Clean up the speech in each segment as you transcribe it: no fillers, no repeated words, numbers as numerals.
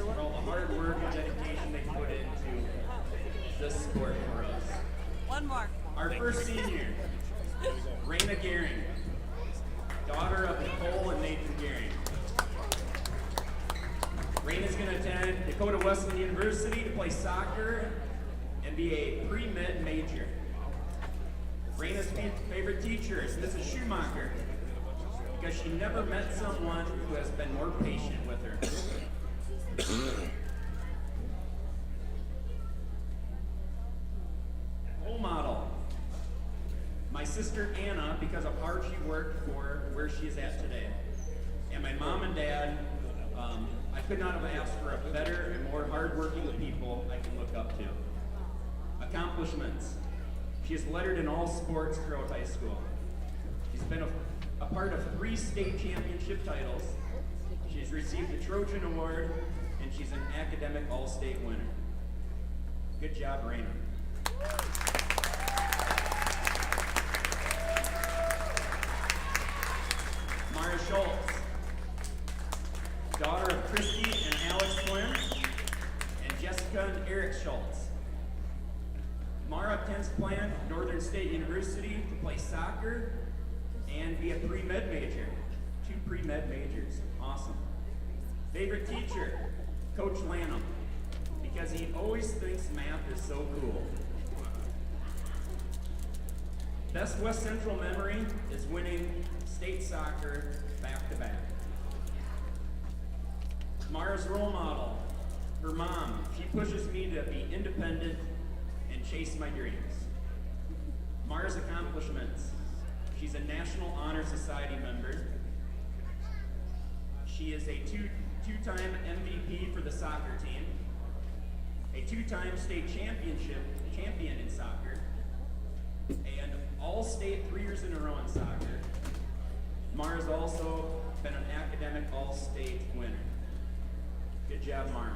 for all the hard work and dedication they put into this sport for us. One more. Our first senior, Raina Gehring, daughter of Nicole and Nathan Gehring. Raina's going to attend Dakota Wesleyan University to play soccer and be a pre-med major. Raina's favorite teacher is Mrs. Schumacher because she never met someone who has been more patient with her. Role model, my sister Anna, because of hard she worked for where she is at today. And my mom and dad, I could not have asked for a better and more hardworking people I can look up to. Accomplishments. She is lettered in all sports throughout high school. She's been a part of 3 state championship titles. She's received the Trojan Award, and she's an academic all-state winner. Good job, Raina. Mara Schultz, daughter of Christy and Alex twins, and Jessica and Eric Schultz. Mara attends Plant Northern State University to play soccer and be a pre-med major. 2 pre-med majors. Awesome. Favorite teacher, Coach Lanham, because he always thinks math is so cool. Best West Central memory is winning state soccer back-to-back. Mara's role model, her mom. She pushes me to be independent and chase my dreams. Mara's accomplishments. She's a National Honor Society member. She is a two-time MVP for the soccer team, a 2-time state champion in soccer, and all-state 3 years in a row in soccer. Mara's also been an academic all-state winner. Good job, Mara.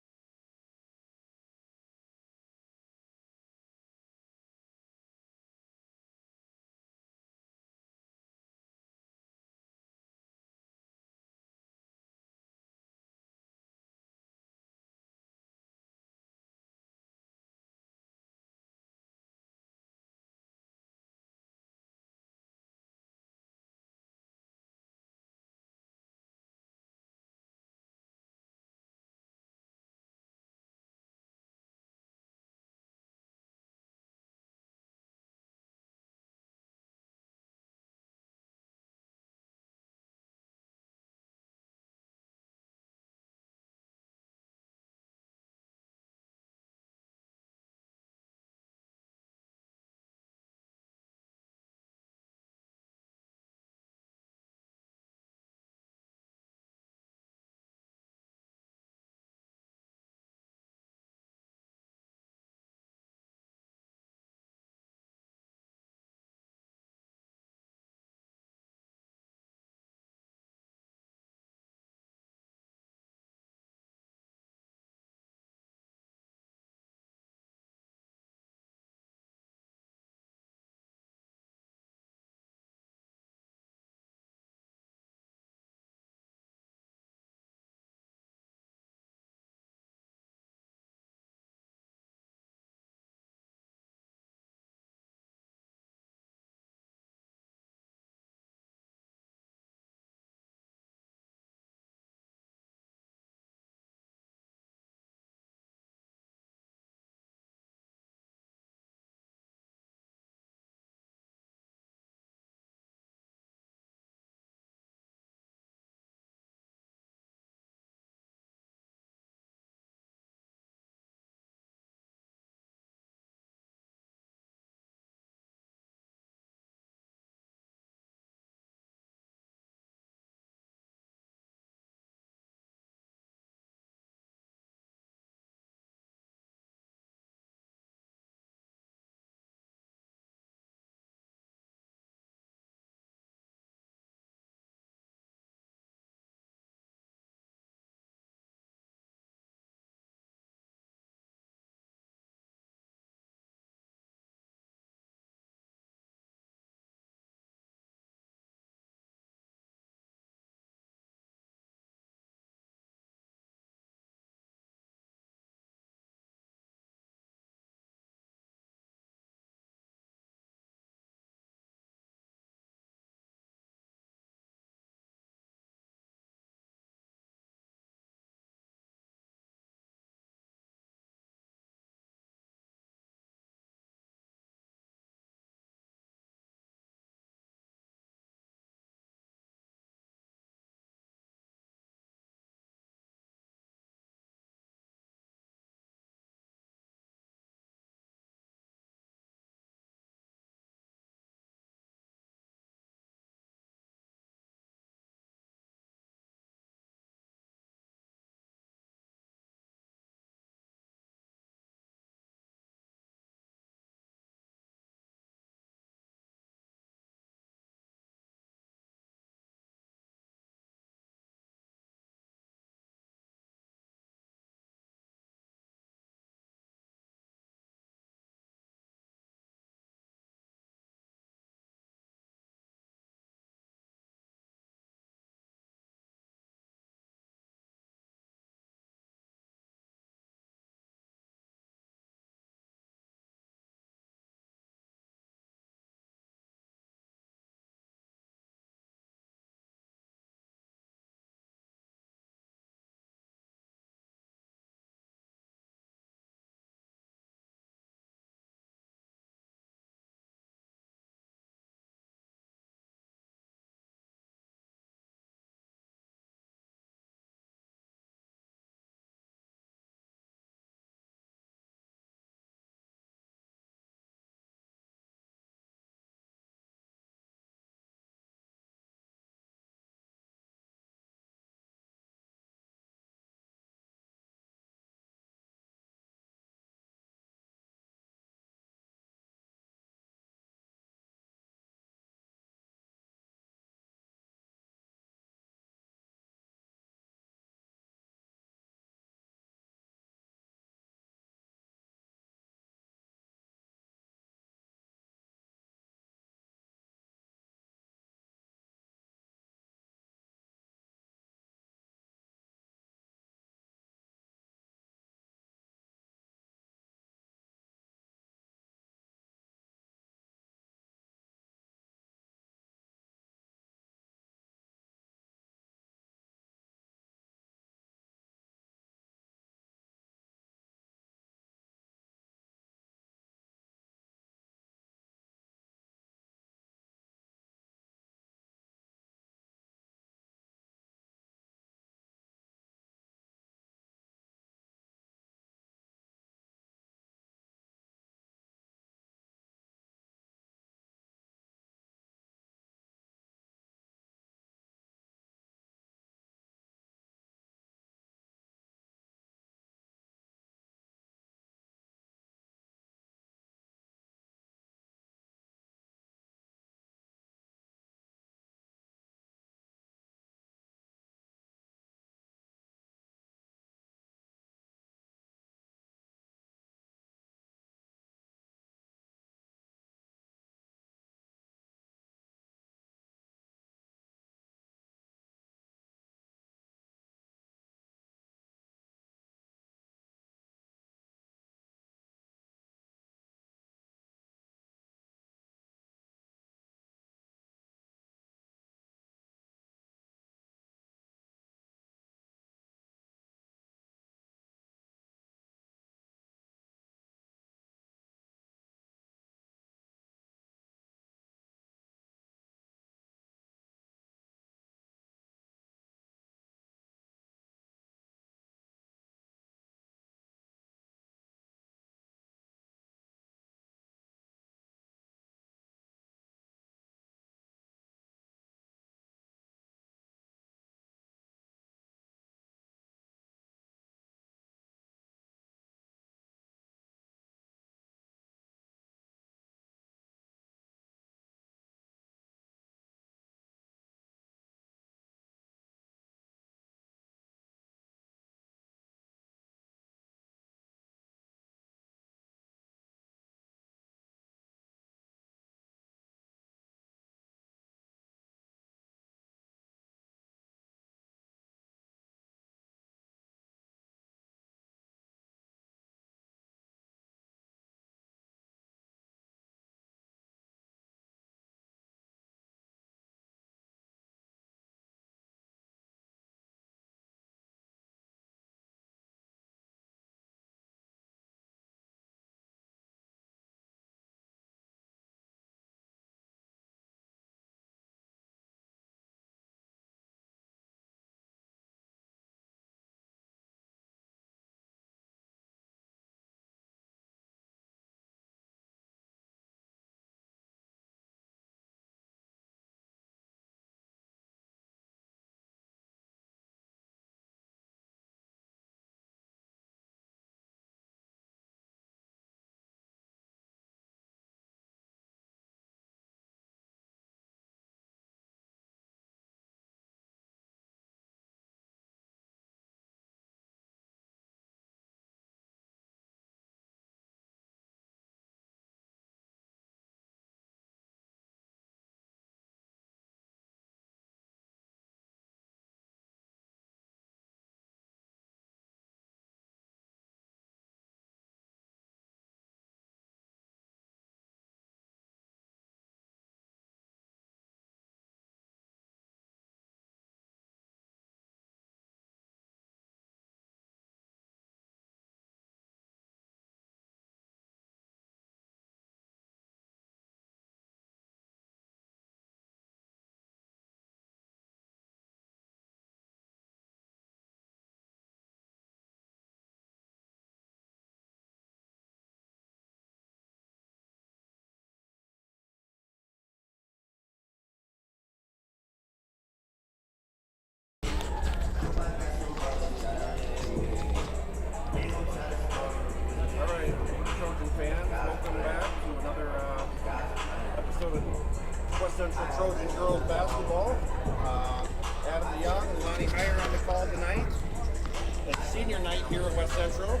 night here at West Central.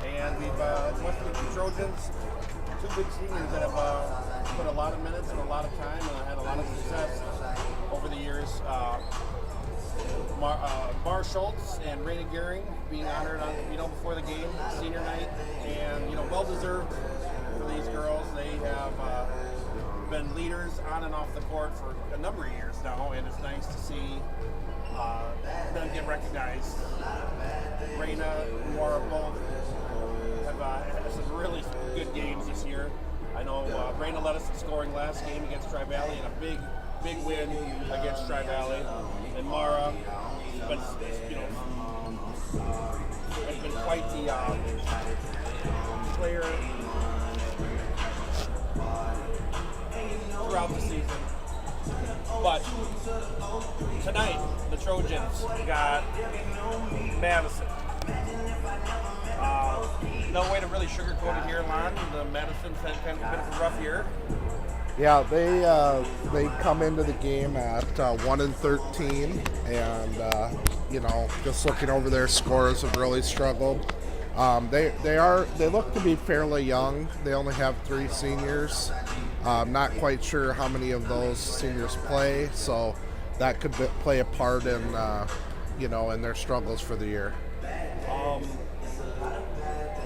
And we've West Central Trojans, two big seniors that have put a lot of minutes and a lot of time and had a lot of success over the years. Mar Schultz and Raina Gehring being honored on, before the game, senior night, and well deserved for these girls. They have been leaders on and off the court for a number of years now, and it's nice to see them get recognized. Raina and Maura both have had some really good games this year. I know Raina led us in scoring last game against Tri Valley and a big win against Tri Valley. And Mara, but has been quite the player throughout the season. But tonight, the Trojans got Madison. No way to really sugarcoat it here, Lon. The Madison's had kind of a bit of a rough year. Yeah, they come into the game at 1-13, and just looking over their scores have really struggled. They look to be fairly young. They only have 3 seniors. Not quite sure how many of those seniors play, so that could play a part in in their struggles for the year.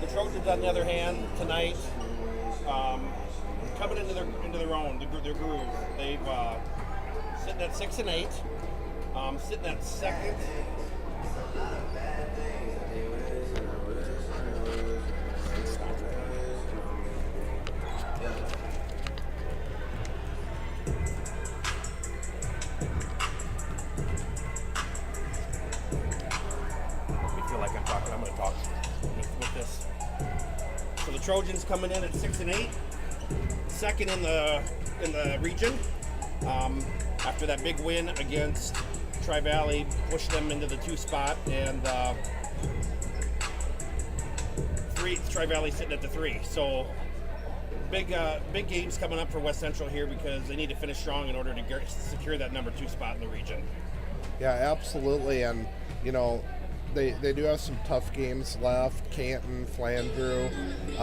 The Trojans, on the other hand, tonight. Coming into their own, their groove. They've sitting at 6-8, sitting at second. I feel like I'm talking. I'm going to talk with this. So the Trojans coming in at 6-8. Second in the region, after that big win against Tri Valley, pushed them into the 2 spot, and Tri Valley sitting at the 3. So big games coming up for West Central here because they need to finish strong in order to secure that number 2 spot in the region. Yeah, absolutely, and They do have some tough games left, Canton, Flandreau,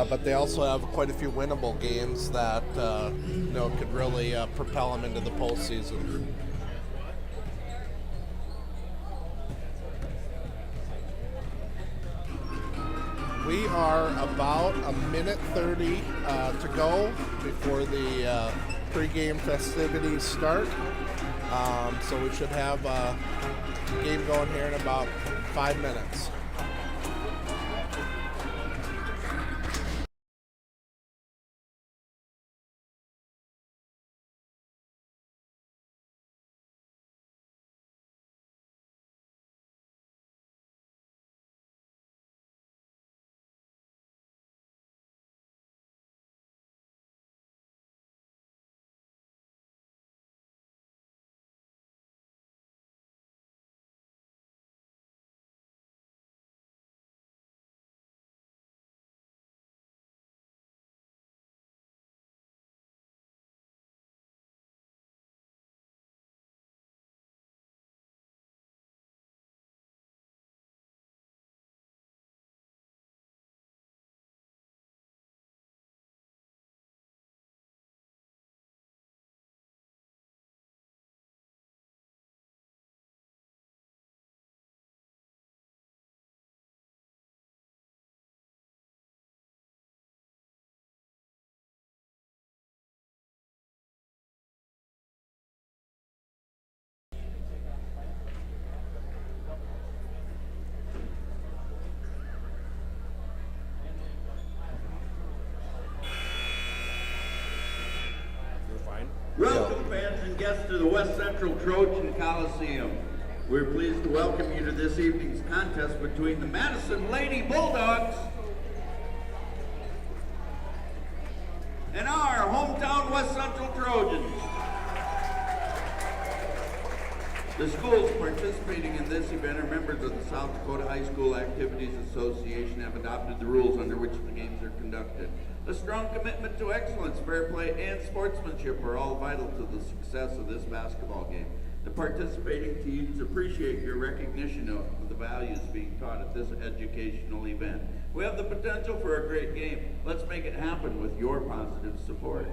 but they also have quite a few winnable games that could really propel them into the postseason. We are about a minute 30 to go before the pregame festivities start, so we should have a game going here in about 5 minutes. Welcome, fans and guests, to the West Central Trojan Coliseum. We're pleased to welcome you to this evening's contest between the Madison Lady Bulldogs and our hometown West Central Trojans. The schools participating in this event are members of the South Dakota High School Activities Association and have adopted the rules under which the games are conducted. A strong commitment to excellence, fair play, and sportsmanship are all vital to the success of this basketball game. The participating teams appreciate your recognition of the values being taught at this educational event. We have the potential for a great game. Let's make it happen with your positive support.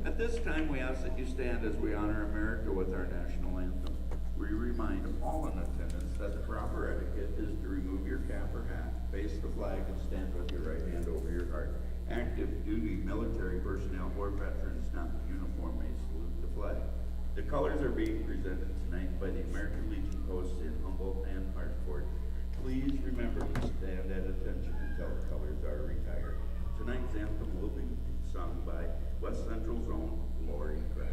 At this time, we ask that you stand as we honor America with our national anthem. We remind all in attendance that the proper etiquette is to remove your cap or hat, face the flag, and stand with your right hand over your heart. Active duty military personnel or veterans not in uniform may salute the flag. The colors are being presented tonight by the American Legion posts in Humboldt and Hartford. Please remember to stand at attention until the colors are retired. Tonight's anthem will be sung by West Central's own Lori Kratz.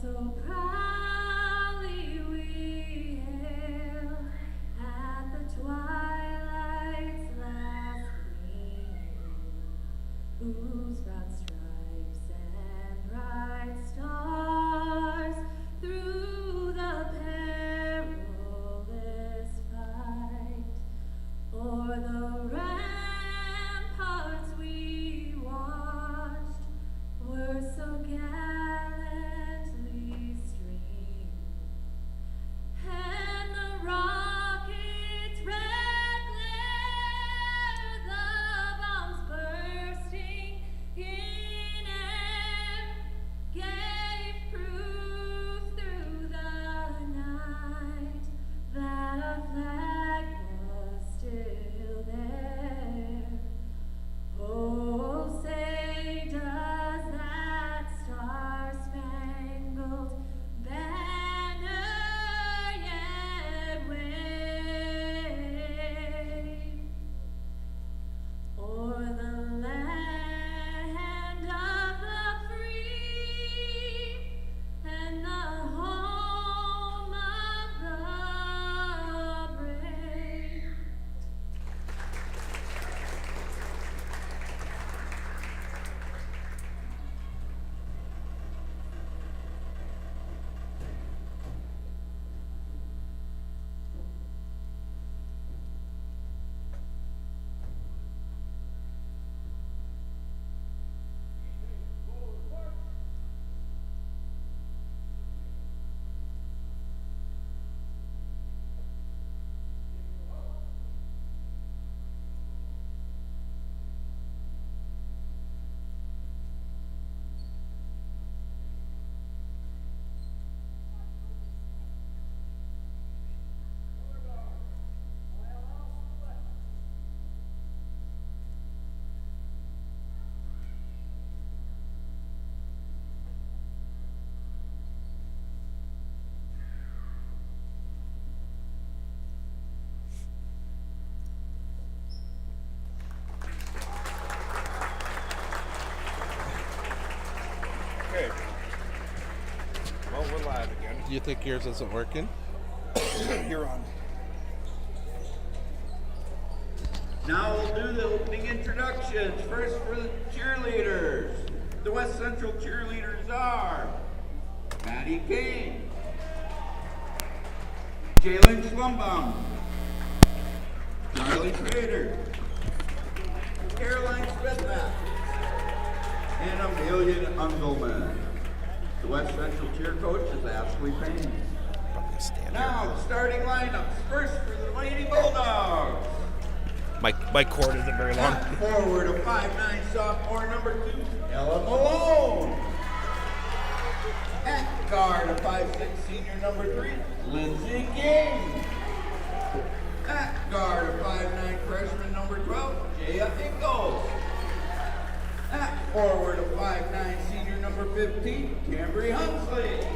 So proudly we hail at the twilight's last gleam, whose broad stripes and bright stars through the perilous fight o'er the ramparts we watched were so gallantly streamed, and the rocket's red glare, the bombs bursting in air, gave proof through the night that a flag was still there. Oh, say does that star-spangled banner yet wave o'er the land of the free and the home of the brave? Okay. Well, we're live again. Do you think yours isn't working? You're on. Now we'll do the opening introductions. First for the cheerleaders. The West Central cheerleaders are Maddie Kane, Jalen Schlumbaum, Charlie Trader, Caroline Smithnack, and Amelia Ungelman. The West Central cheer coach is Ashley Payne. Now, starting lineups. First for the Lady Bulldogs. My cord isn't very long. Forward of 5'9" sophomore number 2, Ella Malone. At guard of 5'6" senior number 3, Lindsay King. At guard of 5'9" freshman number 12, Jaya Ingalls. At forward of 5'9" senior number 15, Cambry Hunsley.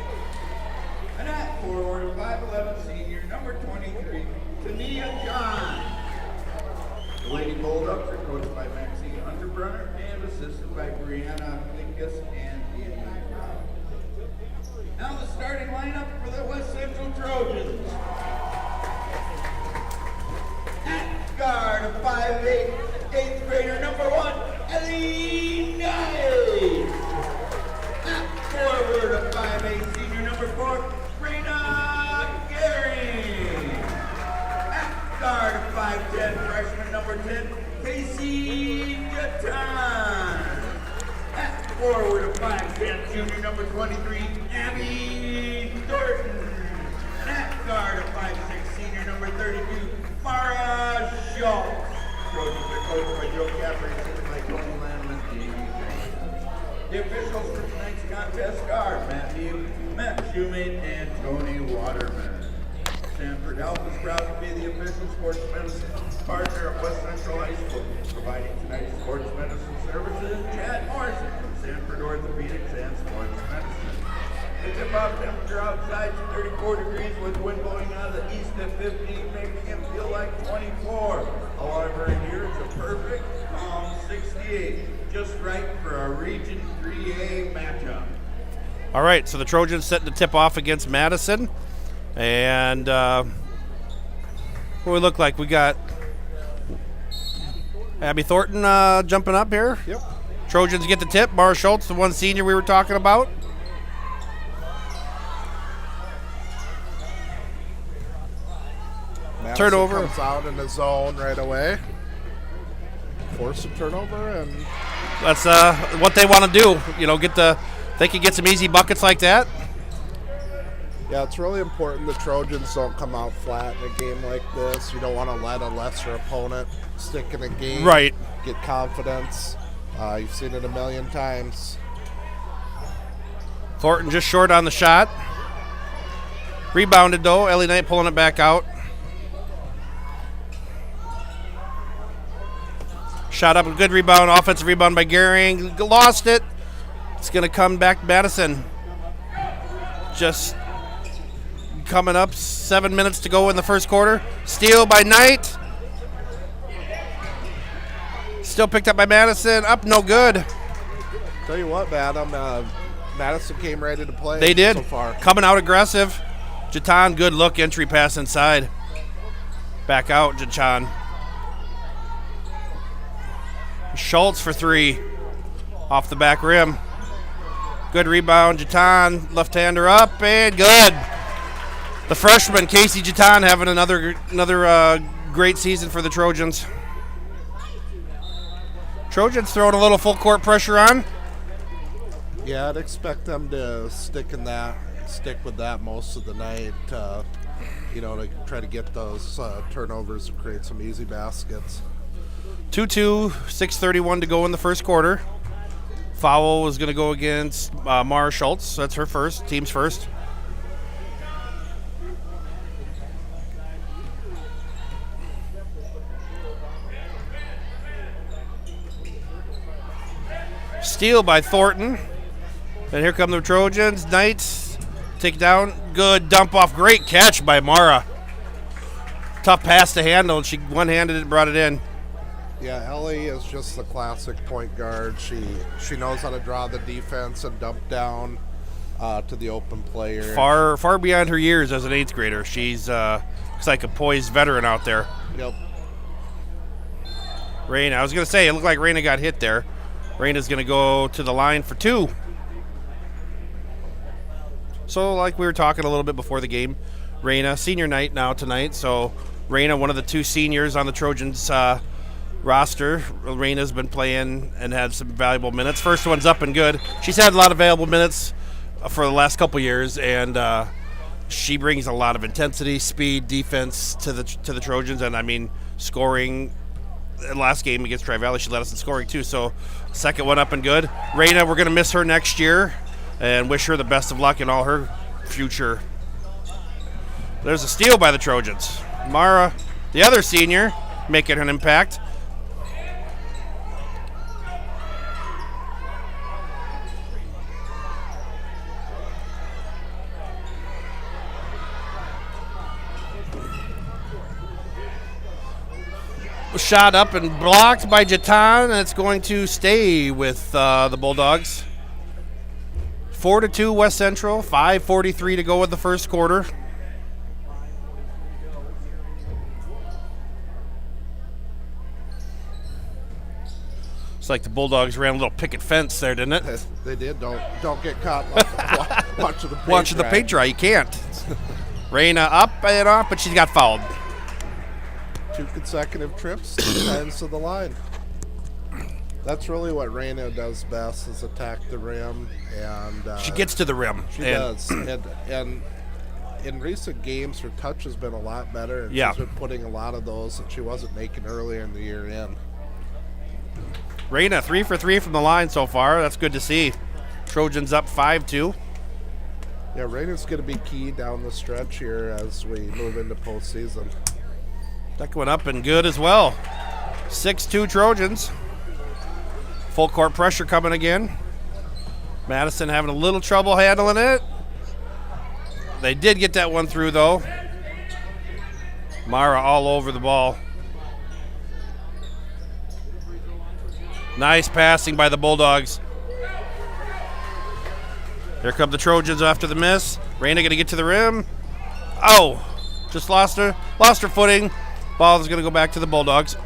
And at forward of 5'11" senior number 23, Tania John. The Lady Bulldogs are coached by Maxine Underbrunner and assisted by Brianna Linkus and Ian Brown. Now the starting lineup for the West Central Trojans. guard of 5'8", 8th grader number 1, Ellie Knight. At forward of 5'8", senior number 4, Raina Gehring. At guard of 5'10", freshman number 10, Casey Gatan. At forward of 5'10", junior number 23, Abby Thornton. And at guard of 5'6", senior number 32, Mara Schultz. Trojans are coached by Joe Caffrey, assisted by Tony Landman, the officials for tonight's contest are Matt Schumate, and Tony Waterman. Sanford Health is proud to be the official sports medicine partner of West Central High School, providing tonight's sports medicine services. Chad Morrison from Sanford Orthopedics and Sports Medicine. The tip-off temperature outside is 34 degrees with wind blowing out of the east at 15, making it feel like 24. However, here it's a perfect, calm 68, just right for a Region 3A matchup. All right, so the Trojans setting the tip off against Madison. And what do we look like? We got Abby Thornton jumping up here. Yep. Trojans get the tip. Mara Schultz, the one senior we were talking about. Madison Turnover. comes out in the zone right away. Force a turnover, and That's what they want to do. You know, they can get some easy buckets like that. yeah, it's really important the Trojans don't come out flat in a game like this. You don't want to let a lesser opponent stick in a game. Right. Get confidence. You've seen it a million times. Thornton just short on the shot. Rebounded though. Ellie Knight pulling it back out. Shot up, a good rebound, offensive rebound by Gehring. Lost it. It's going to come back Madison. Just coming up, 7 minutes to go in the first quarter. Steal by Knight. Still picked up by Madison. Up, no good. Tell you what, Madison came ready to play. They did. So far. Coming out aggressive. Jatan, good look, entry pass inside. Back out, Jatan. Schultz for 3. Off the back rim. Good rebound. Jatan, left-hander up, and good. The freshman, Casey Jatan, having another great season for the Trojans. Trojans throwing a little full court pressure on. Yeah, I'd expect them to stick with that most of the night. To try to get those turnovers and create some easy baskets. 2-2, 6:31 to go in the first quarter. Foul is going to go against Mara Schultz. That's her first, team's first. Steal by Thornton. And here come the Trojans. Knights take down. Good dump off. Great catch by Mara. Tough pass to handle. She one-handed it and brought it in. Yeah, Ellie is just the classic point guard. She knows how to draw the defense and dump down to the open player. Far beyond her years as an 8th grader. She's looks like a poised veteran out there. Yep. Raina, I was going to say, it looked like Raina got hit there. Raina's going to go to the line for 2. So like we were talking a little bit before the game, Raina, senior night now tonight. So Raina, one of the 2 seniors on the Trojans roster. Raina's been playing and had some valuable minutes. First one's up and good. She's had a lot of valuable minutes for the last couple years, and she brings a lot of intensity, speed, defense to the Trojans, and I mean scoring. Last game against Tri Valley, she led us in scoring too. So second one up and good. Raina, we're going to miss her next year and wish her the best of luck in all her future. There's a steal by the Trojans. Mara, the other senior, making an impact. Shot up and blocked by Jatan, and it's going to stay with the Bulldogs. 4-2 West Central, 5:43 to go in the first quarter. It's like the Bulldogs ran a little picket fence there, didn't it? They did. Don't get caught watching the paint Watching the dry. paint dry, you can't. Reyna up and off, but she's got fouled. 2 consecutive trips, 2 times to the line. That's really what Reyna does best, is attack the rim, and She gets to the rim. she and does. And in recent games, her touch has been a lot better, and Yeah. she's been putting a lot of those that she wasn't making earlier in the year in. Reyna 3 for 3 from the line so far. That's good to see. Trojans up 5-2. Yeah, Reyna's going to be key down the stretch here as we move into postseason. That went up and good as well. 6-2 Trojans. Full court pressure coming again. Madison having a little trouble handling it. They did get that one through, though. Mara all over the ball. Nice passing by the Bulldogs. Here come the Trojans after the miss. Reyna going to get to the rim. Oh, just lost her footing. Ball is going to go back to the Bulldogs.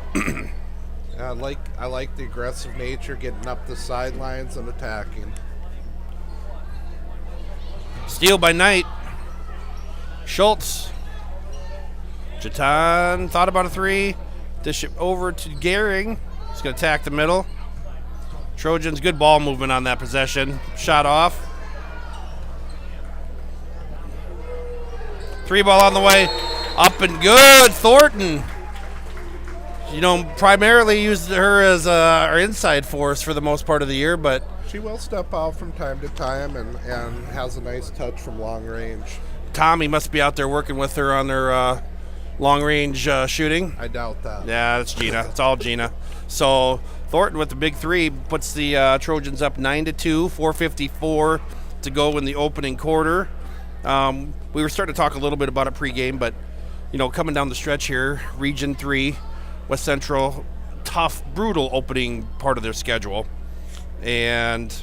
I like the aggressive nature, getting up the sidelines and attacking. Steal by Knight. Schultz. Jatan thought about a 3. Dish it over to Gehring. He's going to attack the middle. Trojans, good ball movement on that possession. Shot off. 3 ball on the way. Up and good. Thornton. Primarily used her as our inside force for the most part of the year, but She will step out from time to time and has a nice touch from long range. Tommy must be out there working with her on their long-range shooting. I doubt that. Yeah, that's Gina. It's all Gina. So Thornton with the big 3 puts the Trojans up 9-2, 4:54 to go in the opening quarter. We were starting to talk a little bit about it pregame, but coming down the stretch here, Region 3, West Central, tough, brutal opening part of their schedule. And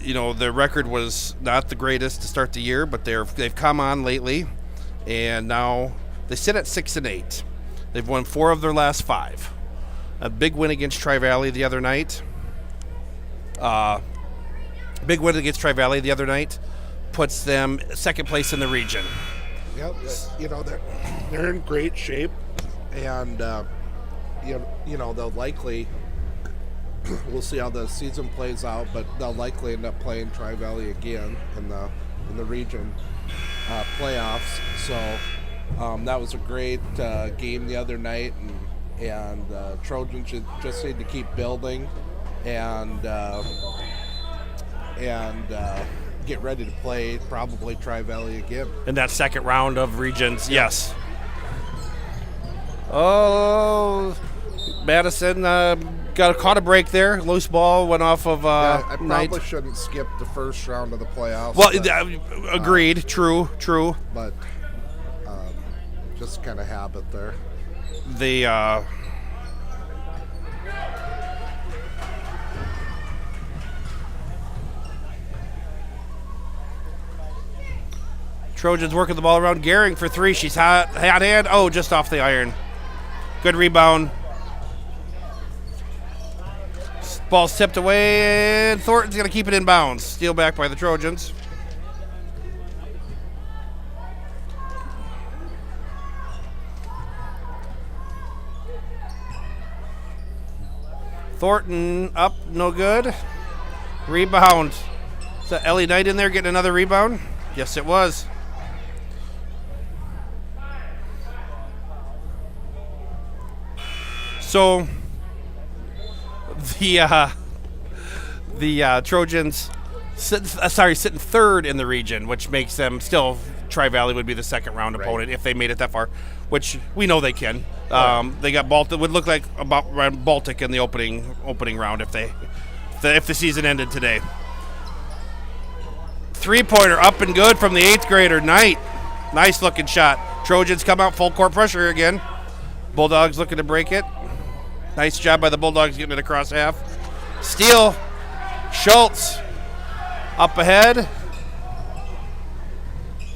their record was not the greatest to start the year, but they've come on lately, and now they sit at 6-8. They've won 4 of their last 5. A big win against Tri-Valley the other night. Puts them second place in the region. Yep. They're in great shape, and they'll likely. We'll see how the season plays out, but they'll likely end up playing Tri-Valley again in the region playoffs. So that was a great game the other night, and Trojans should just need to keep building and get ready to play probably Tri-Valley again. In that second round of regions, yes. Oh, Madison caught a break there. Loose ball went off of I probably Knight. shouldn't skip the first round of the playoffs. Well, but, agreed. True. but just kind of habit there. The Trojans working the ball around. Gehring for 3. She's hot hand. Oh, just off the iron. Good rebound. Ball's tipped away, and Thornton's going to keep it in bounds. Steal back by the Trojans. Thornton up, no good. Rebound. Is that Ellie Knight in there getting another rebound? Yes, it was. So the Trojans sitting third in the region, which makes them still. Tri-Valley would be the second round opponent if they made it that far, which we know they can. They got Baltic. Would look like about Baltic in the opening round if the season ended today. 3-pointer up and good from the 8th grader Knight. Nice looking shot. Trojans come out full court pressure again. Bulldogs looking to break it. Nice job by the Bulldogs getting it across half. Steal. Schultz up ahead.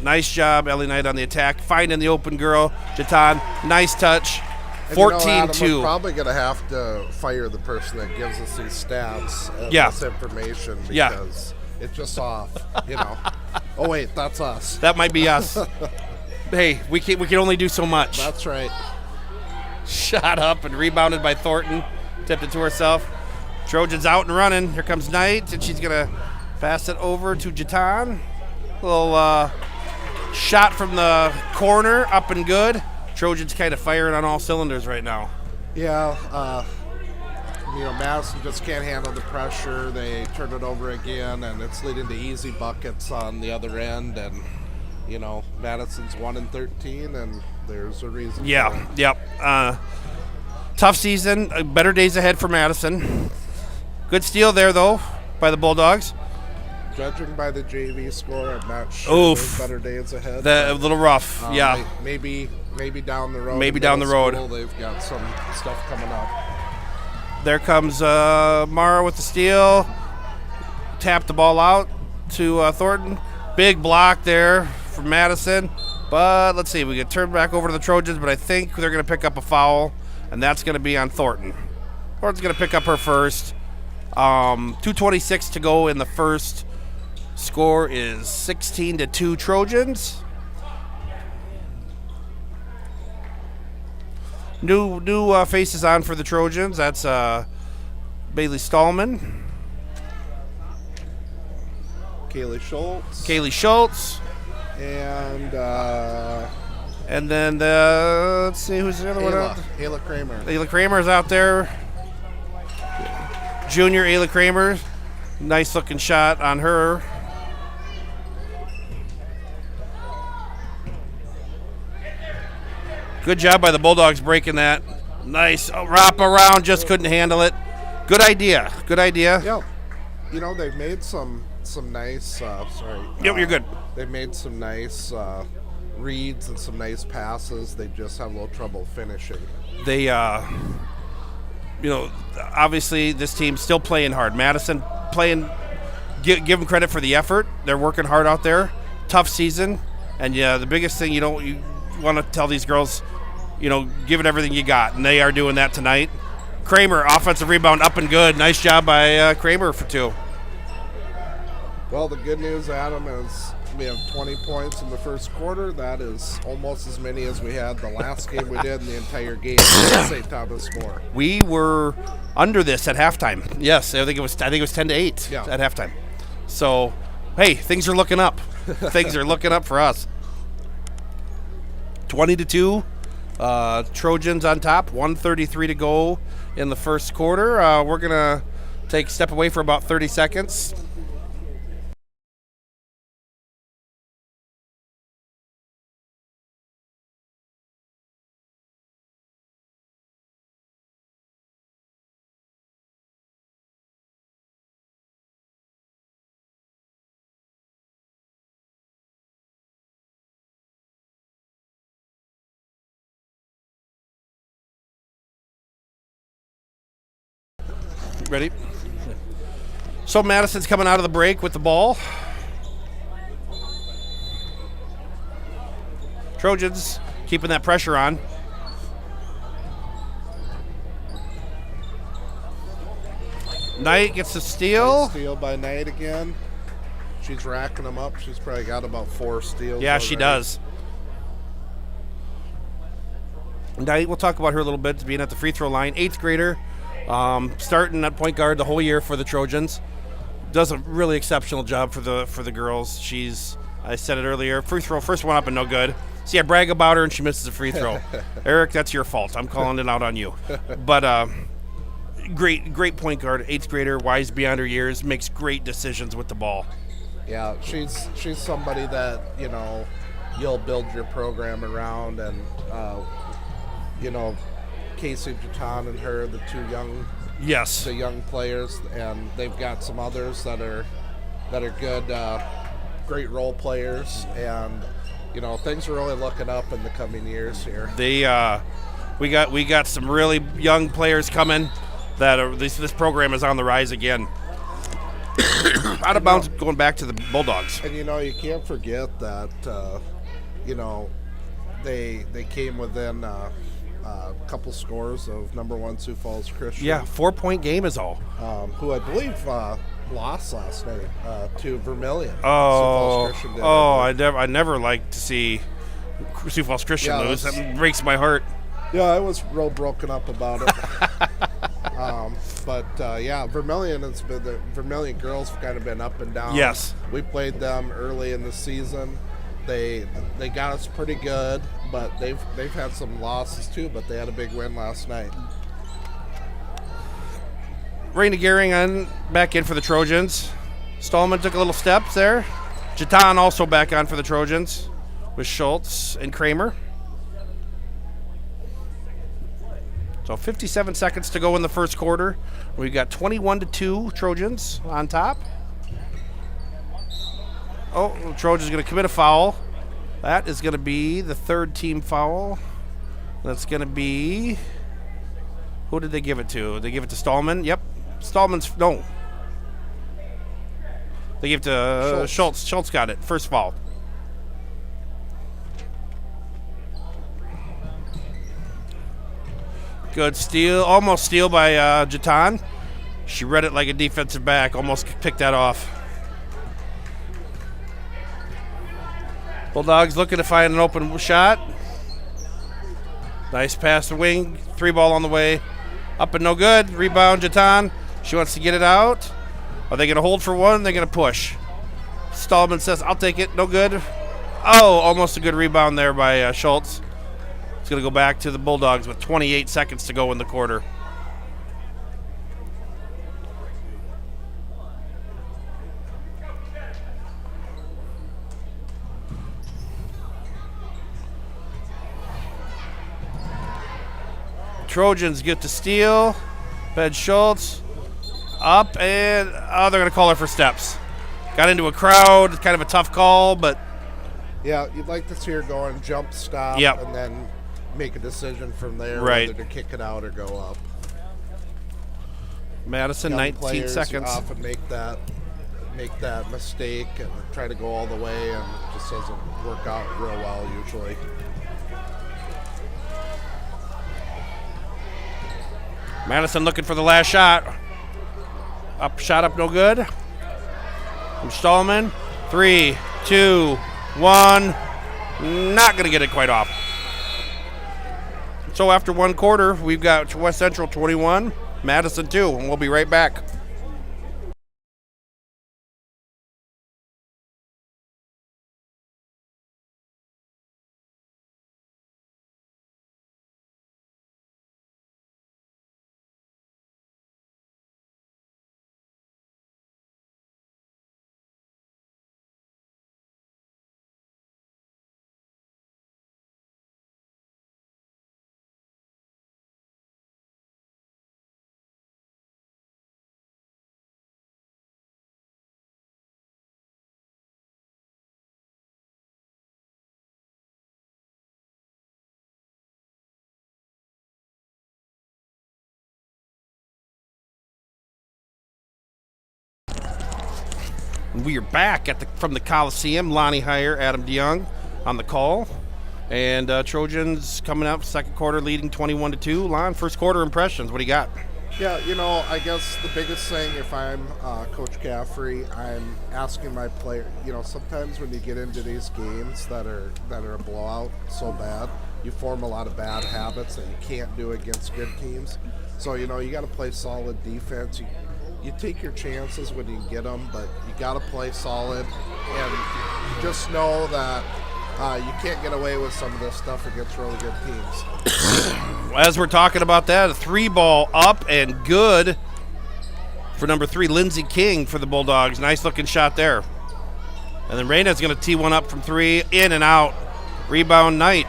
Nice job, Ellie Knight on the attack. Finding the open girl. Jatan, nice touch. And you know, Adam, 14-2. we're probably going to have to fire the person that gives us these stats and Yeah. this information Yeah. because it's just off, you know. Oh, wait, that's us. That might be us. Hey, we can only do so much. That's right. Shot up and rebounded by Thornton. Tipped it to herself. Trojans out and running. Here comes Knight, and she's going to pass it over to Jatan. Little shot from the corner, up and good. Trojans kind of firing on all cylinders right now. Yeah, you know, Madison just can't handle the pressure. They turn it over again, and it's leading to easy buckets on the other end. And, you know, Madison's 1-13, and there's a reason. for Yeah, it. yep. Tough season. Better days ahead for Madison. Good steal there, though, by the Bulldogs. Judging by the JV score, I'm not sure Oof. there's better days ahead. A little rough, yeah. Maybe down the road. Maybe in down the middle road. school, they've got some stuff coming up. There comes Mara with the steal. Tap the ball out to Thornton. Big block there from Madison. But let's see, we can turn back over to the Trojans, but I think they're going to pick up a foul, and that's going to be on Thornton. Thornton's going to pick up her first. 2:26 to go in the first. Score is 16-2 Trojans. New faces on for the Trojans. That's Bailey Stallman, Kaylee Schultz. Kaylee Schultz, And and then let's see who's the other one out. Ayla Kramer. Ayla Kramer's out there. Junior Ayla Kramer. Nice looking shot on her. Good job by the Bulldogs breaking that. Nice wrap around, just couldn't handle it. Good idea. Good idea. Yeah. You know, they've made some nice, Yep, you're good. They've made some nice reads and some nice passes. They just have a little trouble finishing. They, obviously this team's still playing hard. Madison playing, give them credit for the effort. They're working hard out there. Tough season. And yeah, the biggest thing you want to tell these girls, give it everything you got. And they are doing that tonight. Kramer, offensive rebound up and good. Nice job by Kramer for 2. Well, the good news, Adam, is we have 20 points in the first quarter. That is almost as many as we had the last game we did in the entire game at St. Thomas More. We were under this at halftime. Yes, I think it was 10-8 Yeah. at halftime. So, hey, things are looking up. Things are looking up for us. 20-2. Trojans on top. 1:33 to go in the first quarter. We're gonna take a step away for about 30 seconds. Ready? So Madison's coming out of the break with the ball. Trojans keeping that pressure on. Knight gets the steal. Nice steal by Knight again. She's racking them up. She's probably got about 4 steals. Yeah, she already. does. Knight, we'll talk about her a little bit, being at the free throw line. 8th grader, starting at point guard the whole year for the Trojans. Does a really exceptional job for the girls. She's, I said it earlier, free throw, first one up and no good. See, I brag about her and she misses a free throw. Eric, that's your fault. I'm calling it out on you. But great point guard, 8th grader, wise beyond her years, makes great decisions with the ball. Yeah, she's somebody that, you'll build your program around, and Casey Jatan and her, the Yes. young players, and they've got some others that are good, great role players, and things are really looking up in the coming years here. We got some really young players coming. This program is on the rise again. Out of bounds, going back to the Bulldogs. And you can't forget that they came within a a couple scores of number 1 Sioux Falls Christian. Yeah, 4-point game is all. Who I believe lost last night to Vermilion. Oh, Sioux Falls Christian did. I never like to see Sioux Falls Christian Yeah, lose. that's- That breaks my heart. Yeah, I was real broken up about it. Yeah, Vermilion has been the Vermilion girls have kind of been up and down. Yes. We played them early in the season. They got us pretty good, but they've had some losses too. But they had a big win last night. Raina Gehring back in for the Trojans. Stallman took a little steps there. Jatan also back on for the Trojans with Schultz and Kramer. So 57 seconds to go in the first quarter. We've got 21-2 Trojans on top. Oh, the Trojans going to commit a foul. That is going to be the third team foul. That's going to be... Who did they give it to? They give it to Stallman? Yep. Stallman's... No. They give it to Schultz. Schultz got it. First foul. Good steal. Almost steal by Jatan. She read it like a defensive back. Almost picked that off. Bulldogs looking to find an open shot. Nice pass to wing. 3-ball on the way. Up and no good. Rebound, Jatan. She wants to get it out. Are they going to hold for one? They're going to push. Stallman says, I'll take it. No good. Oh, almost a good rebound there by Schultz. It's going to go back to the Bulldogs with 28 seconds to go in the quarter. Trojans get the steal. Ben Schultz up and they're going to call her for steps. Got into a crowd. Kind of a tough call, but Yeah, you'd like to see her go and jump stop Yep. and then make a decision from there Right. whether to kick it out or go up. Madison, Young 19 players seconds. often make that mistake and try to go all the way, and it just doesn't work out real well usually. Madison looking for the last shot. Shot up, no good. From Stallman. 3, 2, 1. Not going to get it quite off. So after one quarter, we've got West Central 21, Madison 2, and we'll be right back. We are back from the Coliseum. Lonnie Heyer, Adam DeYoung on the call. And Trojans coming up, second quarter leading 21-2. Lon, first quarter impressions, what do you got? Yeah, I guess the biggest thing, if I'm Coach Caffrey, I'm asking my player. Sometimes when you get into these games that are a blowout so bad, you form a lot of bad habits that you can't do against good teams. So you got to play solid defense. You take your chances when you get them, but you got to play solid, and just know that you can't get away with some of this stuff against really good teams. As we're talking about that, a 3-ball up and good for number 3, Lindsey King for the Bulldogs. Nice looking shot there. And then Raina's going to tee one up from 3, in and out. Rebound Knight.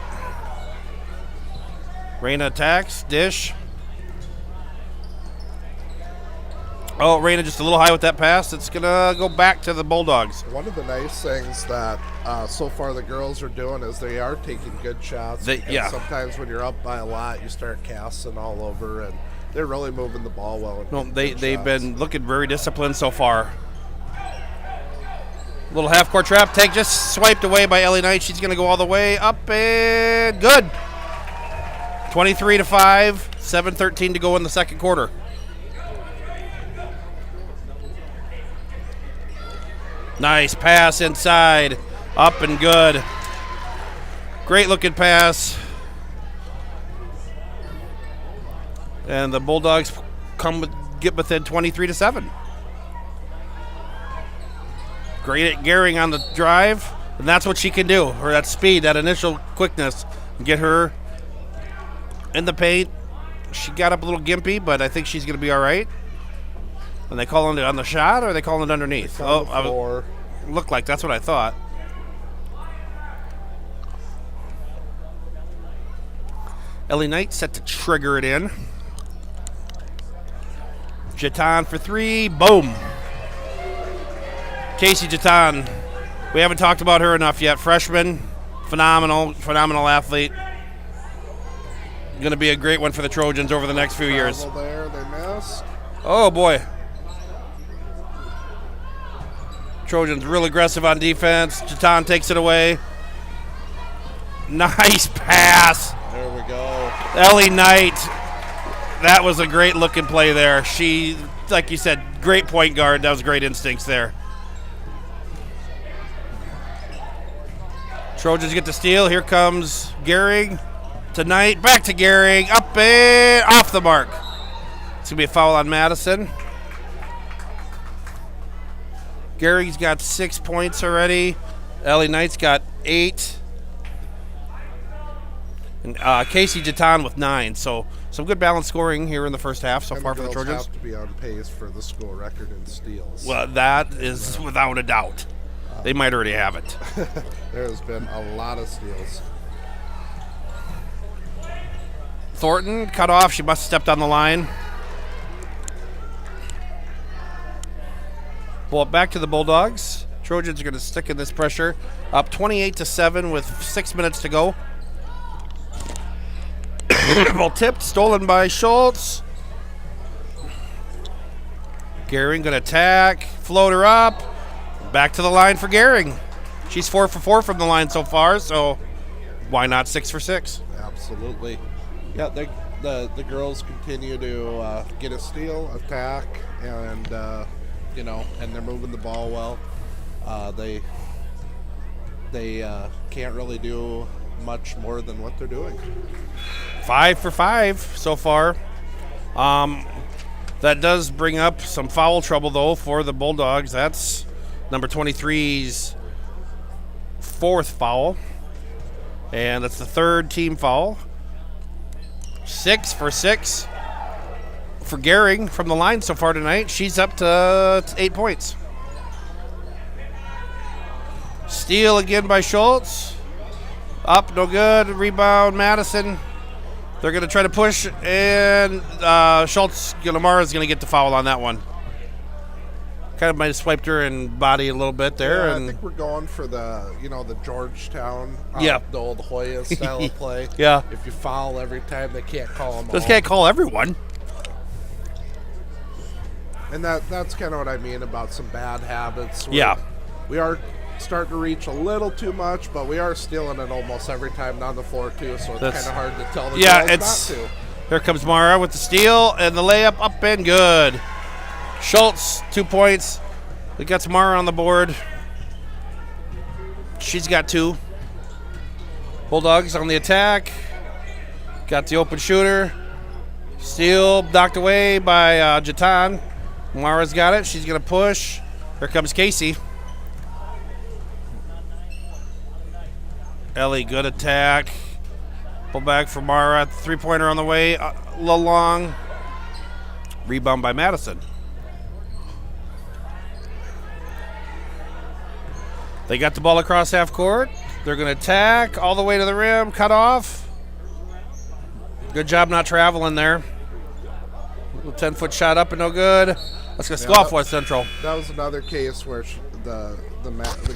Raina attacks, dish. Oh, Raina just a little high with that pass. It's going to go back to the Bulldogs. One of the nice things that so far the girls are doing is they are taking good shots. And sometimes when you're up by a lot, you start casting all over, and they're really moving the ball well. No, they've been looking very disciplined so far. Little half-court trap. Take just swiped away by Ellie Knight. She's going to go all the way up and good. 23-5, 7:13 to go in the second quarter. Nice pass inside, up and good. Great looking pass. And the Bulldogs get within 23-7. Great at Gehring on the drive, and that's what she can do. Her that speed, that initial quickness, get her in the paint. She got up a little gimpy, but I think she's going to be all right. And they calling it on the shot, or are they calling it underneath? Looked like that's what I thought. Ellie Knight set to trigger it in. Jatan for three. Boom. Casey Jatan. We haven't talked about her enough yet. Freshman. Phenomenal athlete. Going to be a great one for the Trojans over the next few years. There, they missed. Oh, boy. Trojans real aggressive on defense. Jatan takes it away. Nice pass. There we go. Ellie Knight. That was a great looking play there. She, like you said, great point guard. That was great instincts there. Trojans get the steal. Here comes Gehring to Knight. Back to Gehring. Up and off the mark. It's going to be a foul on Madison. Gehring's got 6 points already. Ellie Knight's got 8. And Casey Jatan with 9. So some good balanced scoring here in the first half so far for the Trojans. Have to be on pace for the school record in steals. Well, that is without a doubt. They might already have it. There's been a lot of steals. Thornton cut off. She must have stepped on the line. Ball back to the Bulldogs. Trojans are going to stick in this pressure. Up 28-7 with 6 minutes to go. Ball tipped, stolen by Schultz. Gehring going to attack. Floater up. Back to the line for Gehring. She's 4 for 4 from the line so far, so why not 6 for 6? Absolutely. Yeah, the girls continue to get a steal, attack, and and they're moving the ball well. They can't really do much more than what they're doing. 5 for 5 so far. That does bring up some foul trouble, though, for the Bulldogs. That's number 23's 4th foul. And that's the 3rd team foul. 6 for 6 for Gehring from the line so far tonight. She's up to 8 points. Steal again by Schultz. Up, no good. Rebound, Madison. They're going to try to push, and Schultz, Lamara's going to get the foul on that one. Kind of might have swiped her and body a little bit there. Yeah, and I think we're going for the Georgetown, Yeah. the old Hoya style of play. Yeah. If you foul every time, they can't call them. Just can't call everyone. And that's kind of what I mean about some bad habits. Yeah. We are starting to reach a little too much, but we are stealing it almost every time down the floor too, so it's kind of hard to tell the girls not to. Here comes Mara with the steal and the layup up and good. Schultz, 2 points. We got Mara on the board. She's got 2. Bulldogs on the attack. Got the open shooter. Steal knocked away by Jatan. Mara's got it. She's going to push. Here comes Casey. Ellie, good attack. Pull back for Mara. 3-pointer on the way. A little long. Rebound by Madison. They got the ball across half court. They're going to attack all the way to the rim. Cut off. Good job not traveling there. Little 10-foot shot up and no good. That's going to go off West Central. That was another case where the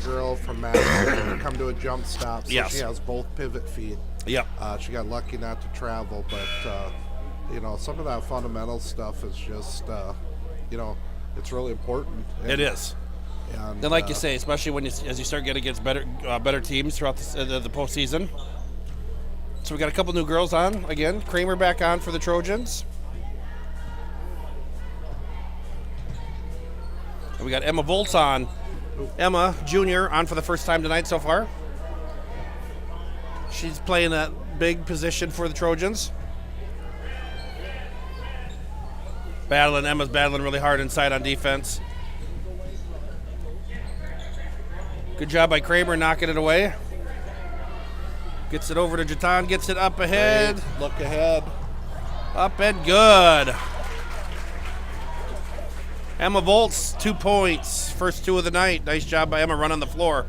girl from Madison come to a jump stop, so Yes. she has both pivot feet. Yep. She got lucky not to travel, but some of that fundamental stuff is just it's really important. It is. And like you say, especially as you start getting against better teams throughout the postseason. So we got a couple new girls on again. Kramer back on for the Trojans. And we got Emma Volts on. Emma Jr. on for the first time tonight so far. She's playing that big position for the Trojans. Emma's battling really hard inside on defense. Good job by Kramer knocking it away. Gets it over to Jatan, gets it up ahead. Great. Look ahead. Up and good. Emma Volts, 2 points. First 2 of the night. Nice job by Emma running the floor.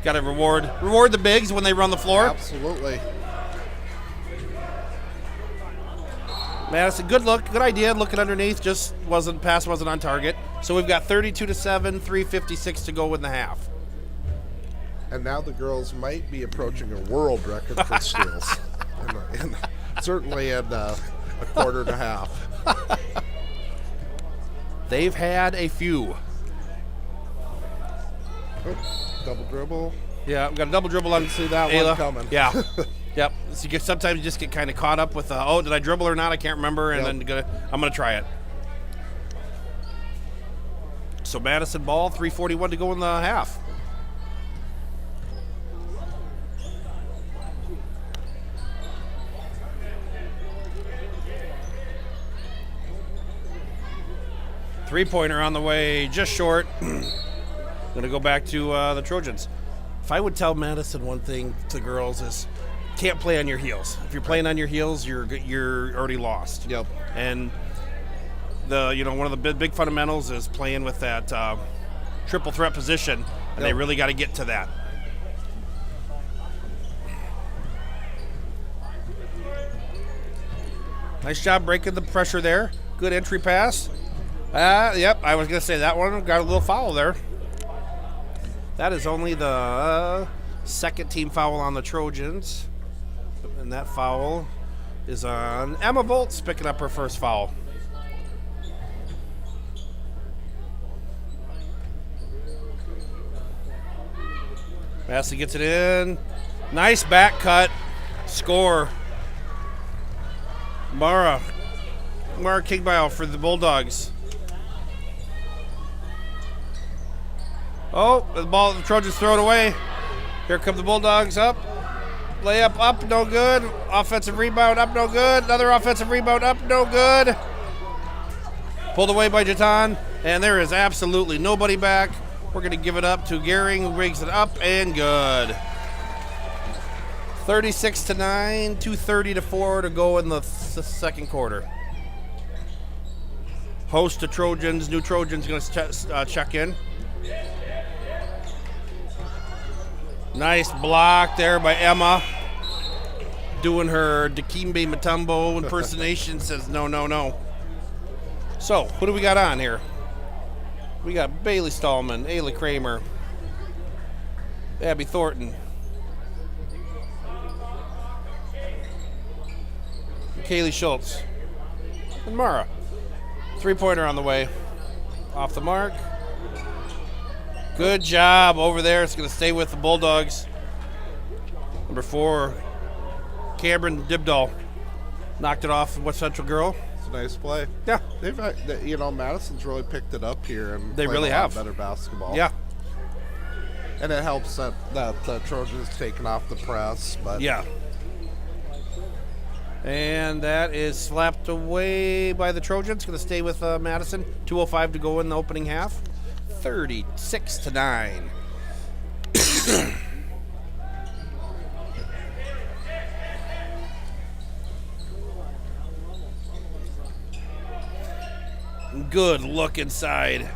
Got to reward the bigs when they run the floor. Absolutely. Madison, good look, good idea. Looking underneath, just pass wasn't on target. So we've got 32-7, 3:56 to go in the half. And now the girls might be approaching a world record for steals. Certainly in a quarter and a half. They've had a few. Oh, double dribble. Yeah, we got a double dribble on. See that Ayla. one coming. Yeah. Yep. So sometimes you just get kind of caught up with, did I dribble or not? I can't remember, and then I'm going to try it. So Madison ball, 3:41 to go in the half. Three-pointer on the way, just short. Going to go back to the Trojans. If I would tell Madison one thing to the girls is, can't play on your heels. If you're playing on your heels, you're already lost. Yep. And one of the big fundamentals is playing with that triple threat position, and they really got to get to that. Nice job breaking the pressure there. Good entry pass. Yep, I was going to say that one got a little foul there. That is only the second team foul on the Trojans. And that foul is on Emma Volts, picking up her first foul. Madison gets it in. Nice back cut. Score. Mara Kingbile for the Bulldogs. Oh, the Trojans throw it away. Here come the Bulldogs up. Layup up, no good. Offensive rebound up, no good. Another offensive rebound up, no good. Pulled away by Jatan, and there is absolutely nobody back. We're going to give it up to Gehring, who brings it up, and good. 36-9, 2:30-4 to go in the second quarter. Host to Trojans, new Trojans going to check in. Nice block there by Emma. Doing her Dikembe Mutombo impersonation, says no, no, no. So, who do we got on here? We got Bailey Stallman, Ayla Kramer, Abby Thornton, Kaylee Schultz, and Mara. Three-pointer on the way. Off the mark. Good job over there. It's going to stay with the Bulldogs. Number 4, Cameron Dibdall. Knocked it off West Central girl. It's a nice play. Yeah. They've, Madison's really picked it up here and they played really a lot have better basketball. Yeah. And it helps that the Trojans taken off the press. But Yeah. And that is slapped away by the Trojans. Going to stay with Madison. 2:05 to go in the opening half. 36-9. Good look inside.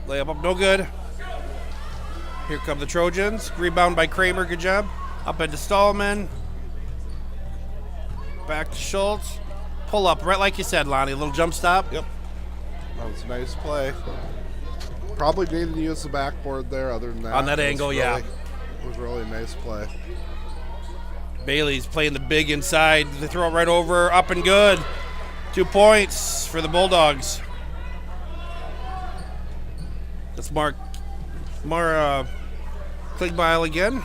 Layup up, no good. Here come the Trojans. Rebound by Kramer, good job. Up into Stallman. Back to Schultz. Pull up, right like you said, Lonnie. A little jump stop. Yep. That was a nice play. Probably needed to use the backboard there. Other than that, On that angle, yeah. It was really a nice play. Bailey's playing the big inside. They throw it right over, up and good. 2 points for the Bulldogs. That's Mara Kligbile again.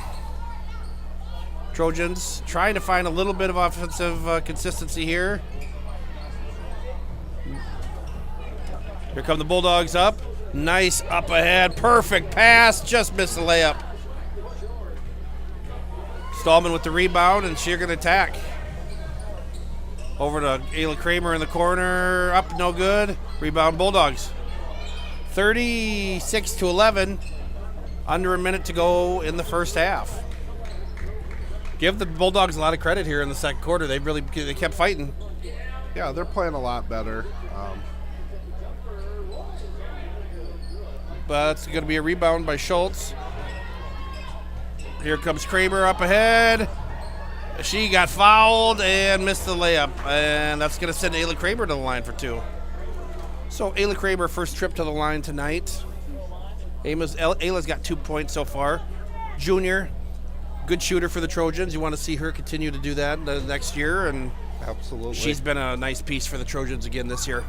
Trojans trying to find a little bit of offensive consistency here. Here come the Bulldogs up. Nice up ahead. Perfect pass. Just missed the layup. Stallman with the rebound, and she's going to attack. Over to Ayla Kramer in the corner. Up, no good. Rebound Bulldogs. 36-11. Under a minute to go in the first half. Give the Bulldogs a lot of credit here in the second quarter. They kept fighting. Yeah, they're playing a lot better. But it's going to be a rebound by Schultz. Here comes Kramer up ahead. She got fouled and missed the layup. And that's going to send Ayla Kramer to the line for 2. So Ayla Kramer, first trip to the line tonight. Ayla's got 2 points so far. Junior, good shooter for the Trojans. You want to see her continue to do that next year. And Absolutely. she's been a nice piece for the Trojans again this year.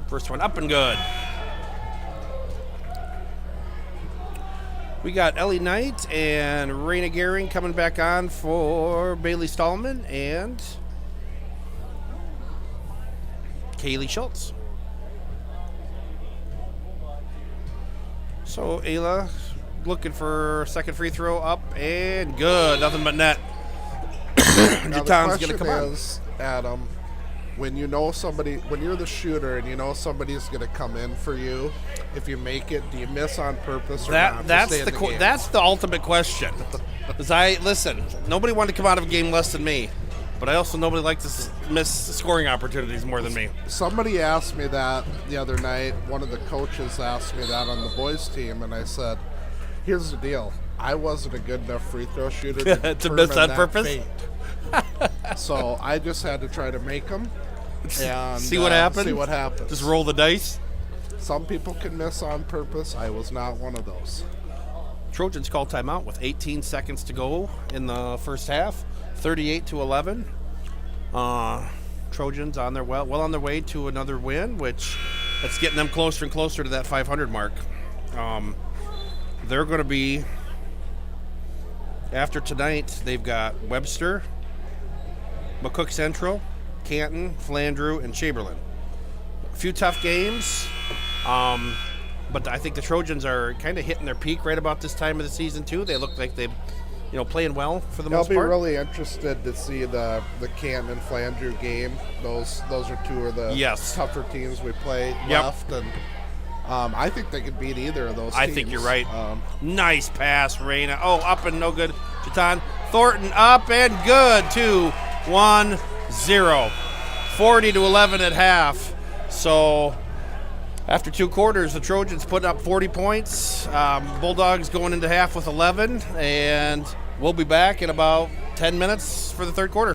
First one up and good. We got Ellie Knight and Raina Gehring coming back on for Bailey Stallman and Kaylee Schultz. So Ayla looking for second free throw up and good. Nothing but net. Now, Jatan's the going to question come on. is, Adam, when you know somebody, when you're the shooter and you know somebody's going to come in for you, if you make it, do you miss on purpose or not? That's the ultimate question. Listen, nobody wanted to come out of a game less than me, but I also nobody likes to miss scoring opportunities more than me. Somebody asked me that the other night. One of the coaches asked me that on the boys team, and I said, "Here's the deal. I wasn't a good enough free throw shooter to To determine miss on that purpose? fate." So I just had to try to make them and See what happens. See what happens. Just roll the dice. Some people can miss on purpose. I was not one of those. Trojans call timeout with 18 seconds to go in the first half, 38-11. Trojans on their well on their way to another win, which that's getting them closer and closer to that 500 mark. They're going to be after tonight. They've got Webster, McCook Central, Canton, Flandreau, and Chamberlain. A few tough games. But I think the Trojans are kind of hitting their peak right about this time of the season too. They look like they've, playing well for the I'll most be part. really interested to see the Canton and Flandreau game. Those are two of the tougher teams we play left, and I think they could beat either of those teams. I think you're right. Nice pass, Raina. Oh, up and no good. Jatan Thornton up and good. 2-1-0. 40-11 at half. So after 2 quarters, the Trojans putting up 40 points. Bulldogs going into half with 11, and we'll be back in about 10 minutes for the third quarter.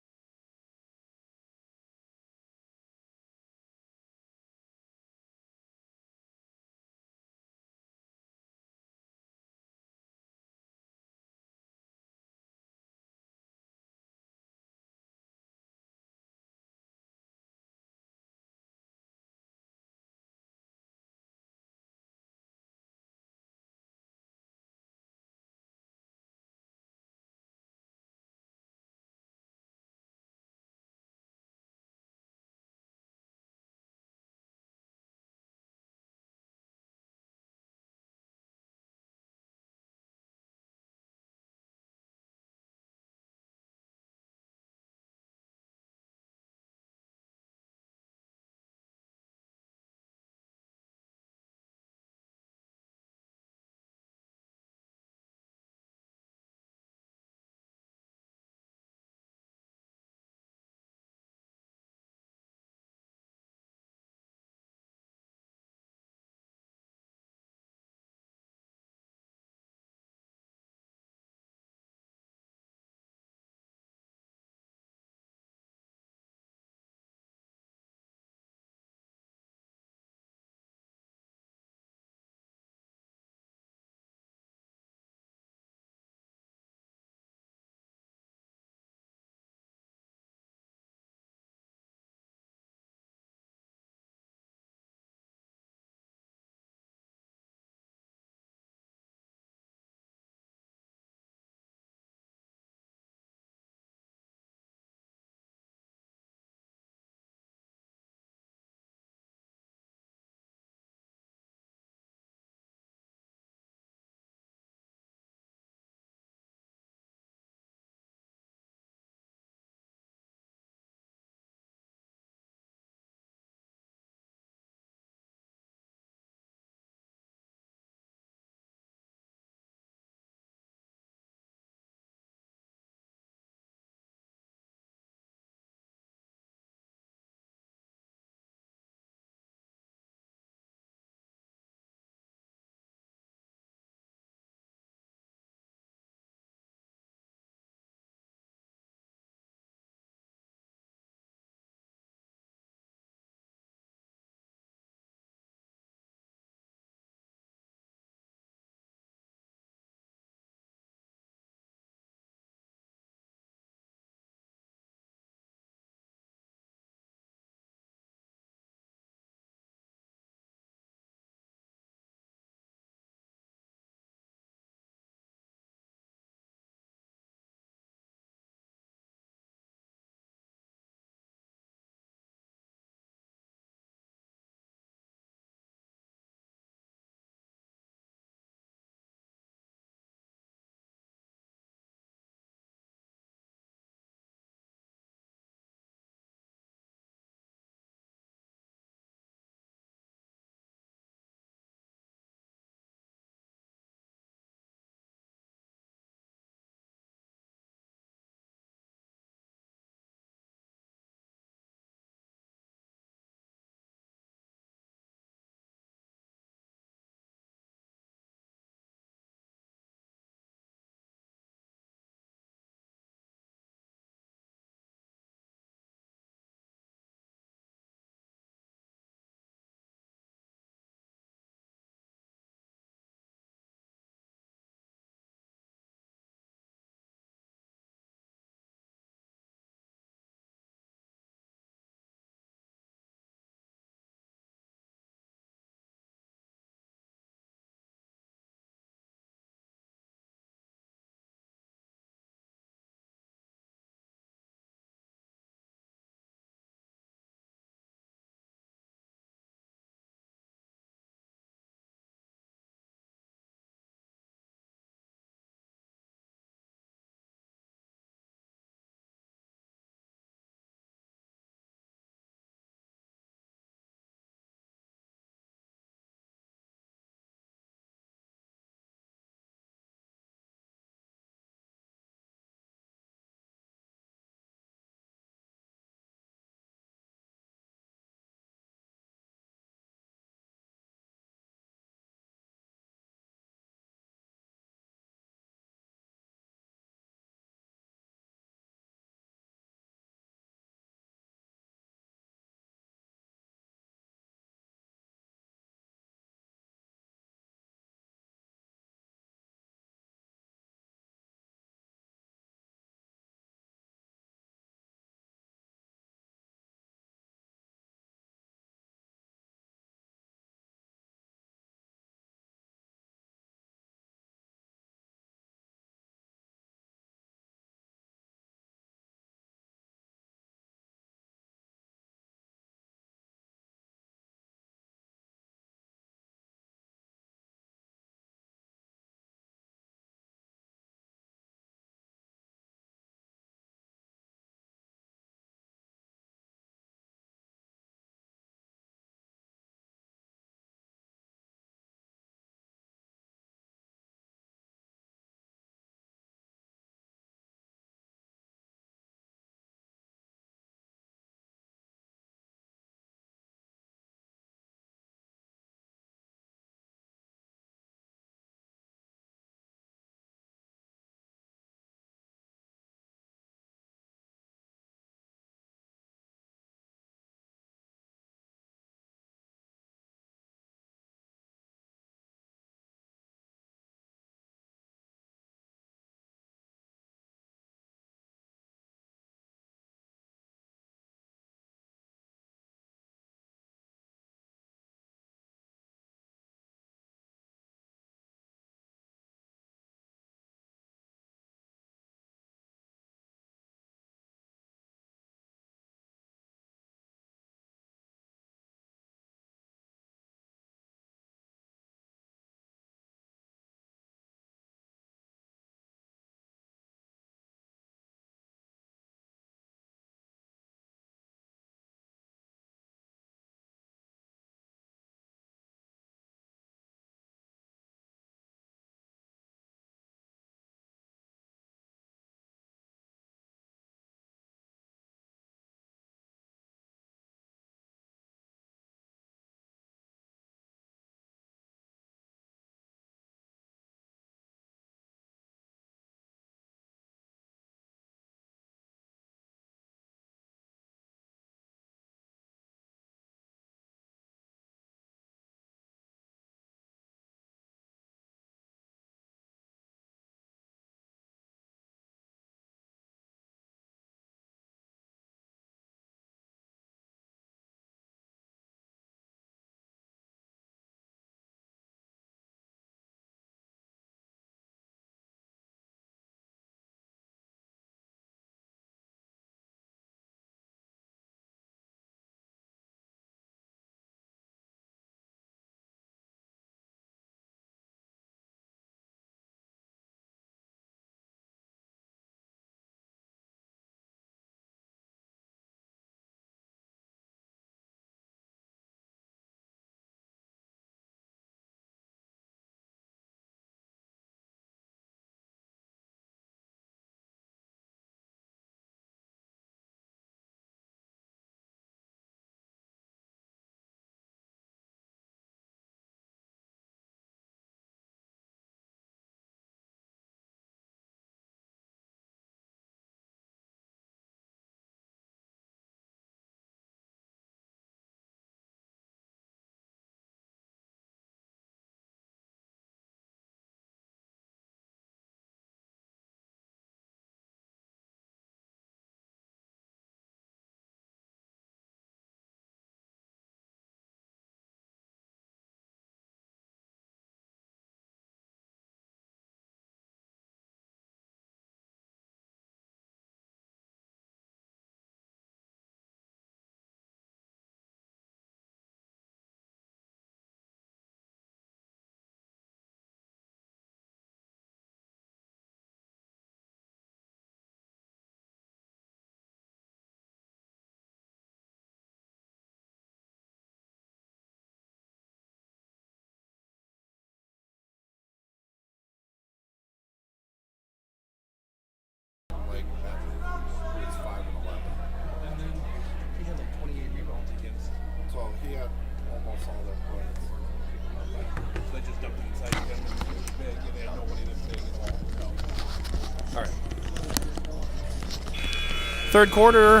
Third quarter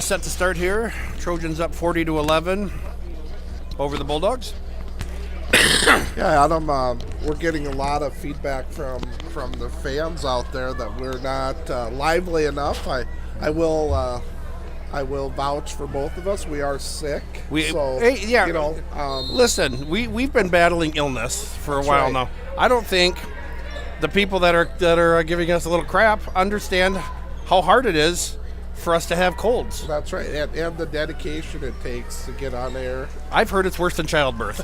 set to start here. Trojans up 40-11 over the Bulldogs. Yeah, Adam, we're getting a lot of feedback from the fans out there that we're not lively enough. I will vouch for both of us. We are sick. Listen, we've been battling illness for a while right. now. I don't think the people that are giving us a little crap understand how hard it is for us to have colds. That's right, and the dedication it takes to get on air. I've heard it's worse than childbirth.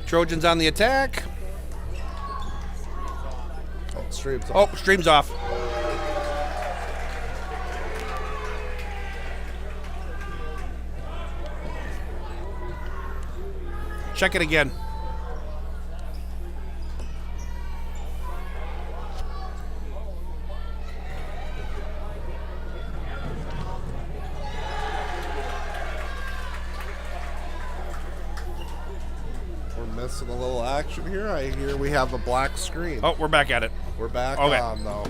Trojans on the attack. Stream's off. Check it again. We're missing a little action here. I hear we have a black screen. Oh, we're back at it. We're back Okay. on, though.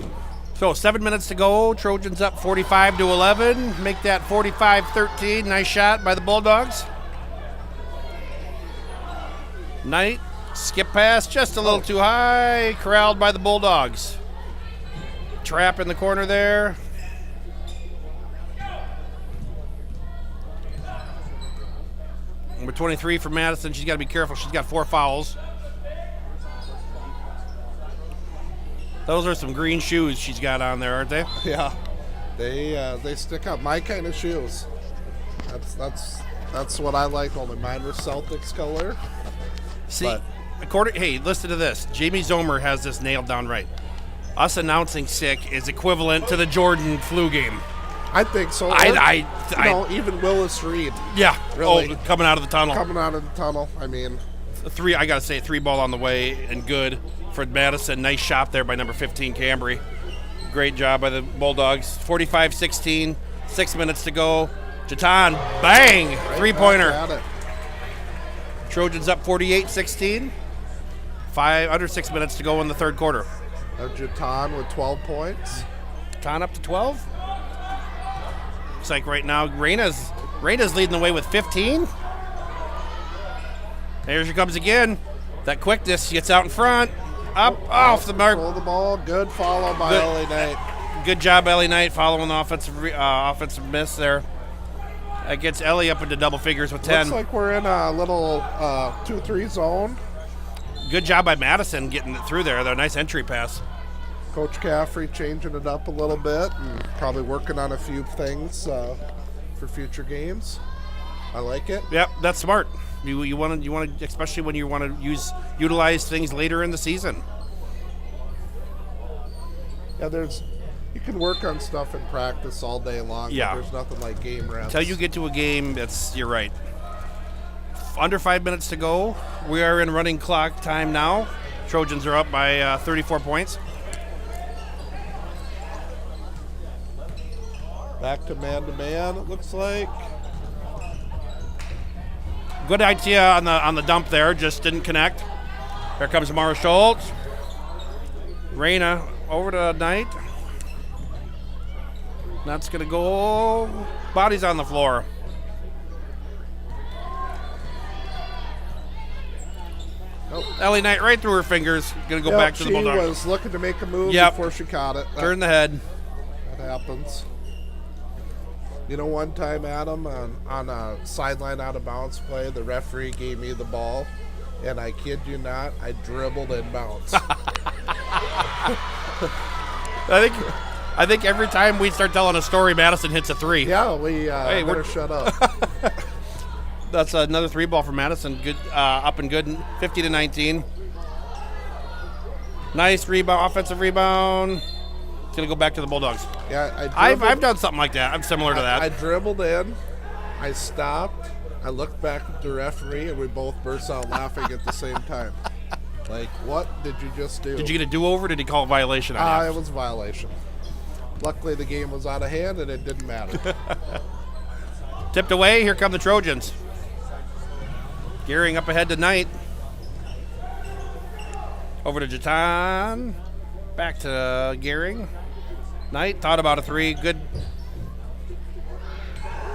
So 7 minutes to go. Trojans up 45-11. Make that 45-13. Nice shot by the Bulldogs. Knight, skip pass, just a little too high. Corralled by the Bulldogs. Trap in the corner there. Number 23 for Madison. She's got to be careful. She's got 4 fouls. Those are some green shoes she's got on there, aren't they? Yeah, they stick out. My kind of shoes. That's what I like. Only mine were Celtics color. See, hey, listen to this. Jamie Zomer has this nailed down right. Us announcing sick is equivalent to the Jordan flu game. I think so. Even Willis Reed. Yeah, Really. Coming out of the tunnel. Coming out of the tunnel. I mean, I got to say, 3 ball on the way and good for Madison. Nice shot there by number 15, Cambry. Great job by the Bulldogs. 45-16, 6 minutes to go. Jatan, bang, right 3-pointer. back at it. Trojans up 48-16. Under 6 minutes to go in the third quarter. Jatan with 12 points. Jatan up to 12. Looks like right now Reina's leading the way with 15. There she comes again. That quickness gets out in front. Off the mark. Pull the ball. Good follow by Ellie Knight. Good job, Ellie Knight, following the offensive miss there. That gets Ellie up into double figures with 10. Looks like we're in a little 2-3 zone. Good job by Madison getting it through there. Though, nice entry pass. Coach Caffrey changing it up a little bit and probably working on a few things for future games. I like it. Yep, that's smart. You want to, especially when you want to utilize things later in the season. Yeah, you can work on stuff in practice all day long. Yeah. But there's nothing like game reps. Until you get to a game, you're right. Under 5 minutes to go. We are in running clock time now. Trojans are up by 34 points. Back to man-to-man, it looks like. Good idea on the dump there, just didn't connect. Here comes Mara Schultz. Reina over to Knight. That's going to go. Body's on the floor. Ellie Knight right through her fingers. Going to go back to the Bulldogs. She was looking to make a move before she caught it. Turn the head. That happens. You know, one time, Adam, on a sideline out of bounds play, the referee gave me the ball, and I kid you not, I dribbled in bounds. I think every time we start telling a story, Madison hits a 3. Yeah, we better shut up. That's another 3 ball for Madison. Good, up and good, 50-19. Nice rebound, offensive rebound. It's gonna go back to the Bulldogs. Yeah, I've done something like that. I'm similar to that. I dribbled in, I stopped, I looked back at the referee, and we both burst out laughing at the same time. Like, what did you just do? Did you get a do-over? Did he call a violation on you? It was a violation. Luckily, the game was out of hand, and it didn't matter. Tipped away. Here come the Trojans. Gearing up ahead tonight. Over to Jatan. Back to Gehring. Knight thought about a three. Good.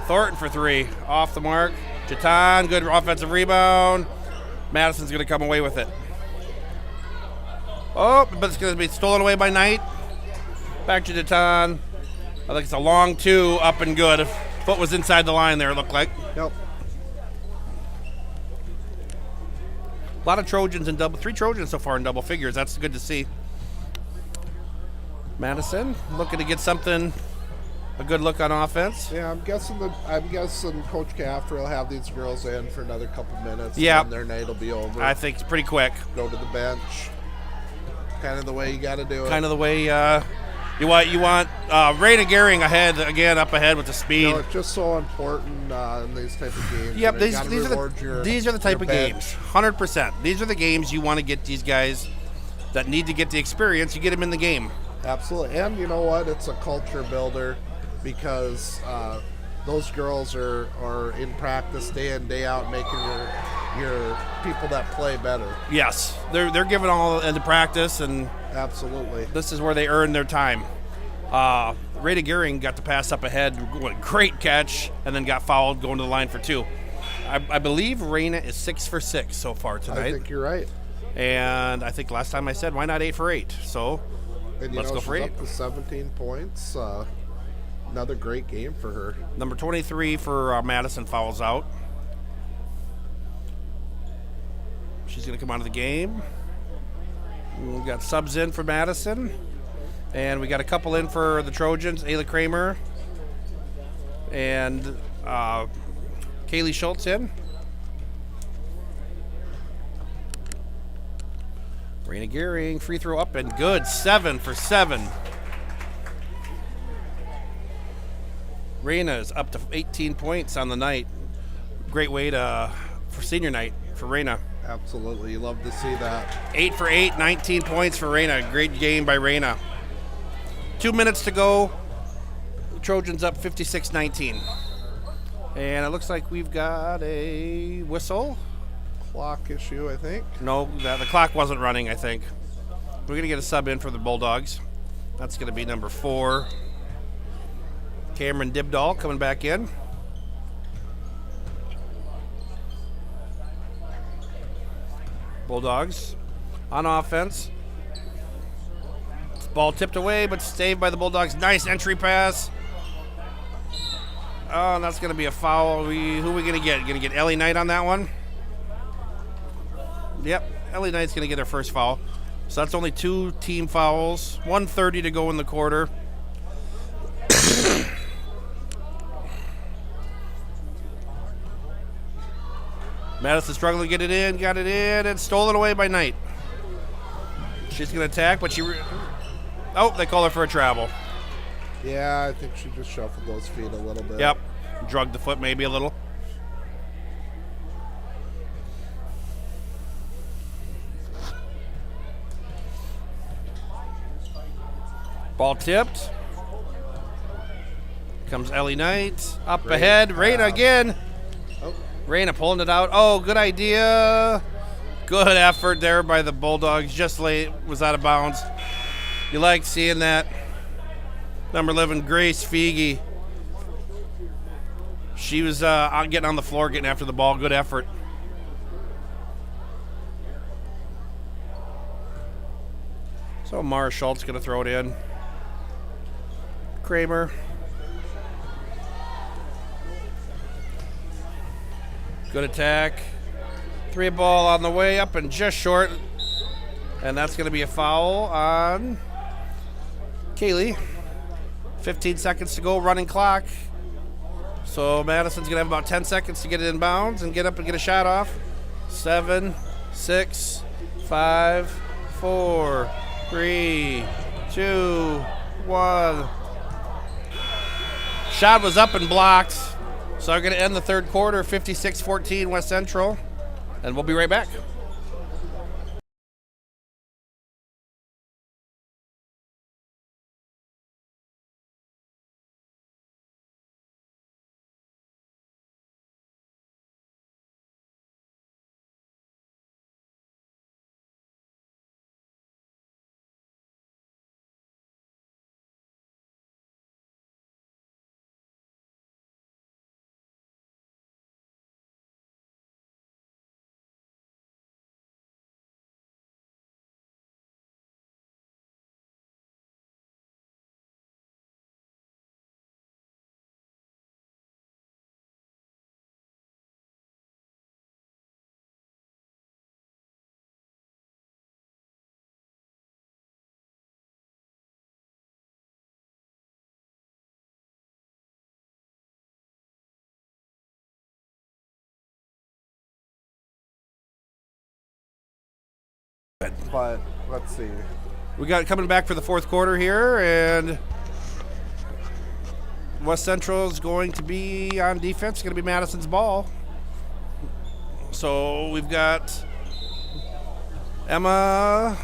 Thornton for three. Off the mark. Jatan, good offensive rebound. Madison's going to come away with it. Oh, but it's going to be stolen away by Knight. Back to Jatan. I think it's a long two, up and good. Foot was inside the line there, it looked like. Yep. A lot of Trojans in double, 3 Trojans so far in double figures. That's good to see. Madison looking to get something, a good look on offense. Yeah, I'm guessing Coach Caffer will have these girls in for another couple minutes. Yeah. And then their night will be over. I think it's pretty quick. Go to the bench. Kind of the way you got to do it. Kind of the way you want Raina Gehring ahead again, up ahead with the speed. You know, it's just so important in these type of games. Yep, You these gotta are reward these are the type your of bench. games. 100%. These are the games you want to get these guys that need to get the experience. You get them in the game. Absolutely, and you know what? It's a culture builder because those girls are in practice day in day out, making your people that play better. Yes, they're giving all into practice, and Absolutely. this is where they earn their time. Rada Gehring got the pass up ahead, great catch, and then got fouled going to the line for 2. I believe Raina is 6 for 6 so far tonight. I think you're right. And I think last time I said, why not 8 for 8? So And you let's know, go for she's 8. up to 17 points. Another great game for her. Number 23 for Madison fouls out. She's going to come out of the game. We've got subs in for Madison. And we got a couple in for the Trojans. Ayla Kramer and Kaylee Schultz in. Raina Gehring, free throw up and good. 7 for 7. Raina is up to 18 points on the night. Great way for senior night for Raina. Absolutely. You love to see that. 8 for 8, 19 points for Raina. Great game by Raina. 2 minutes to go. Trojans up 56-19. And it looks like we've got a whistle. Clock issue, I think. No, the clock wasn't running, I think. We're going to get a sub in for the Bulldogs. That's going to be number 4. Cameron Dibdahl coming back in. Bulldogs on offense. Ball tipped away, but saved by the Bulldogs. Nice entry pass. Oh, and that's going to be a foul. Who are we going to get? Going to get Ellie Knight on that one? Yep, Ellie Knight's going to get her first foul. So that's only 2 team fouls. 1:30 to go in the quarter. Madison struggling to get it in, got it in, and stolen away by Knight. She's going to attack, but they call her for a travel. Yeah, I think she just shuffled those feet a little bit. Yep, drugged the foot maybe a little. Ball tipped. Comes Ellie Knight. Up Great ahead. Raina pass. again. Oh, Raina pulling it out. Oh, good idea. Good effort there by the Bulldogs. Just late. Was out of bounds. You like seeing that. Number 11, Grace Feige. She was getting on the floor, getting after the ball. Good effort. So Mara Schultz going to throw it in. Kramer. Good attack. 3 ball on the way up and just short. And that's going to be a foul on Kaylee. 15 seconds to go, running clock. So Madison's going to have about 10 seconds to get it in bounds and get up and get a shot off. 7, 6, 5, 4, 3, 2, 1. Shot was up and blocked. So I'm going to end the third quarter, 56-14 West Central. And we'll be right back. but let's see. We got it coming back for the fourth quarter here, and West Central is going to be on defense. It's going to be Madison's ball. So we've got Emma,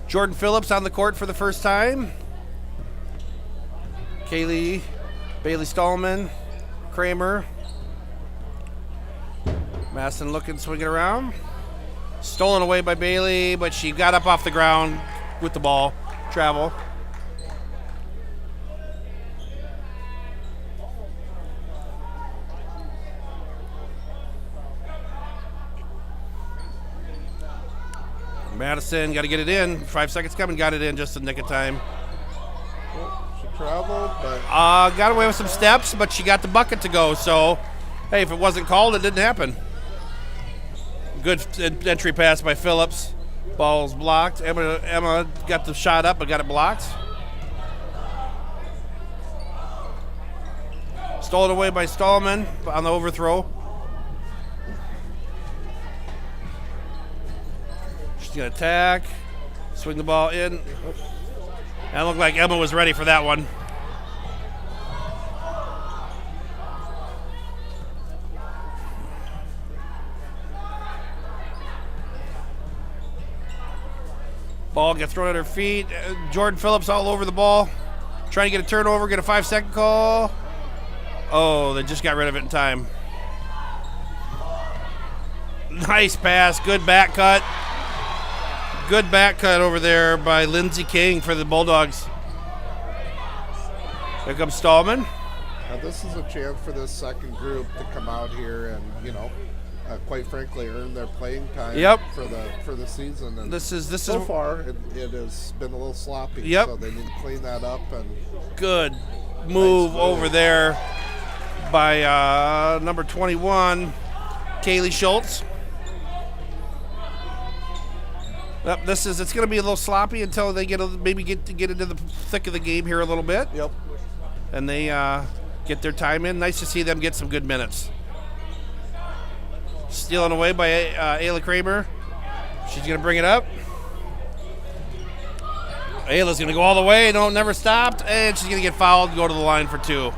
Jordan Phillips on the court for the first time. Kaylee, Bailey Stallman, Kramer. Madison looking, swinging around. Stolen away by Bailey, but she got up off the ground with the ball. Travel. Madison got to get it in. 5 seconds coming, got it in just in the nick of time. She traveled, but Got away with some steps, but she got the bucket to go. So, hey, if it wasn't called, it didn't happen. Good entry pass by Phillips. Ball's blocked. Emma got the shot up, but got it blocked. Stolen away by Stallman on the overthrow. She's going to attack. Swing the ball in. And it looked like Emma was ready for that one. Ball gets thrown at her feet. Jordan Phillips all over the ball. Trying to get a turnover, get a 5-second call. Oh, they just got rid of it in time. Nice pass, good back cut. Good back cut over there by Lindsey King for the Bulldogs. Here comes Stallman. now this is a chance for this second group to come out here and, quite frankly, earn their playing time Yep. for the season. And This is so far, it has been a little sloppy. Yep. So they need to clean that up. And good move Nice move. over there by number 21, Kaylee Schultz. Yep, it's going to be a little sloppy until they get into the thick of the game here a little bit. Yep. And they get their time in. Nice to see them get some good minutes. Stealing away by Ayla Kramer. She's going to bring it up. Ayla's going to go all the way. No, never stopped. And she's going to get fouled and go to the line for two.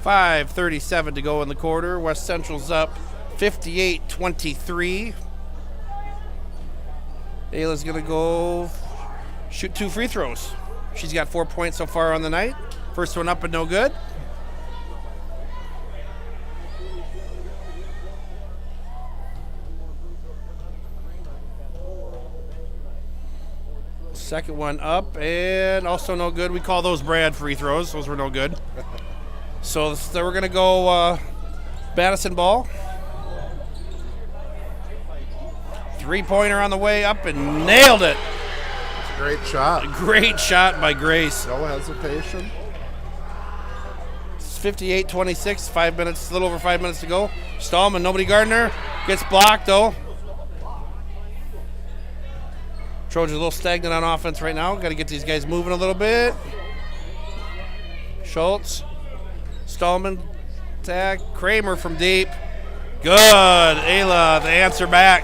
5:37 to go in the quarter. West Central's up 58-23. Ayla's going to go shoot 2 free throws. She's got 4 points so far on the night. First one up and no good. Second one up and also no good. We call those Brad free throws. Those were no good. So we're going to go Madison ball. 3-pointer on the way up and nailed it. It's a great shot. Great shot by Grace. No hesitation. It's 58-26, 5 minutes, a little over 5 minutes to go. Stallman, nobody Gardner. Gets blocked though. Trojans a little stagnant on offense right now. Got to get these guys moving a little bit. Schultz. Stallman. Attack. Kramer from deep. Good. Ayla, the answer back.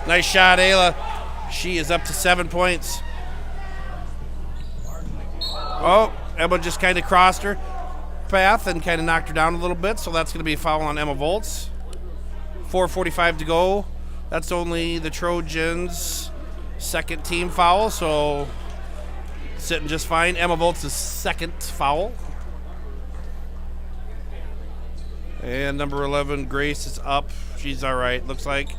Nice shot, Ayla. She is up to 7 points. Oh, Emma just kind of crossed her path and kind of knocked her down a little bit, so that's going to be a foul on Emma Volts. 4:45 to go. That's only the Trojans' second team foul, so sitting just fine. Emma Volts' second foul. And number 11, Grace, is up. She's all right, looks like.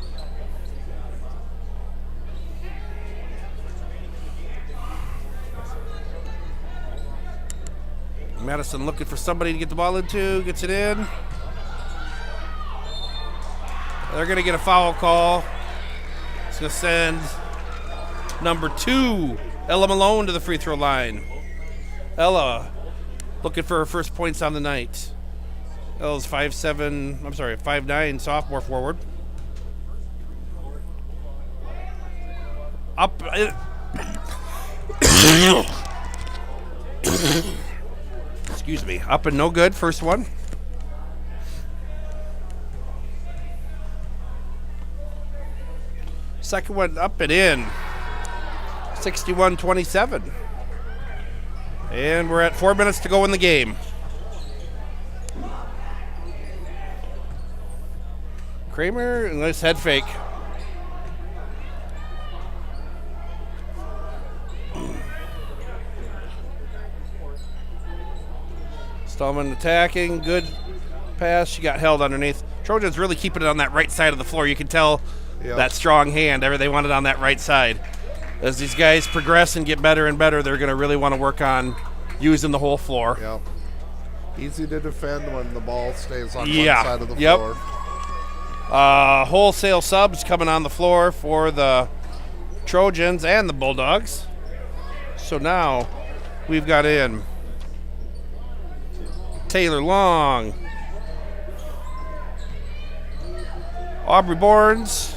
Madison looking for somebody to get the ball into, gets it in. They're going to get a foul call. It's going to send number 2, Ella Malone, to the free throw line. Ella looking for her first points on the night. Ella's 5'9", sophomore forward. Up. Excuse me. Up and no good. First one. Second one up and in. 61-27. And we're at 4 minutes to go in the game. Kramer, nice head fake. Stallman attacking, good pass. She got held underneath. Trojans really keeping it on that right side of the floor. You can tell that strong hand. They want it on that right side. As these guys progress and get better and better, they're going to really want to work on using the whole floor. Yep. Easy to defend when the ball stays on one side of the floor. Wholesale subs coming on the floor for the Trojans and the Bulldogs. So now we've got in Taylor Long, Aubrey Borns,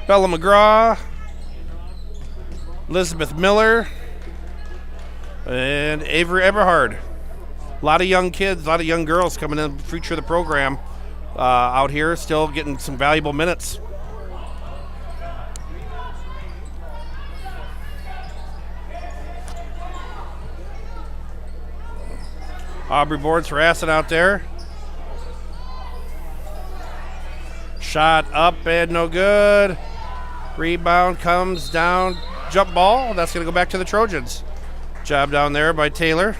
Bella McGraw, Elizabeth Miller, and Avery Eberhard. A lot of young kids, a lot of young girls coming in, future of the program out here, still getting some valuable minutes. Aubrey Boards harassing out there. Shot up and no good. Rebound comes down. Jump ball. That's going to go back to the Trojans. Job down there by Taylor.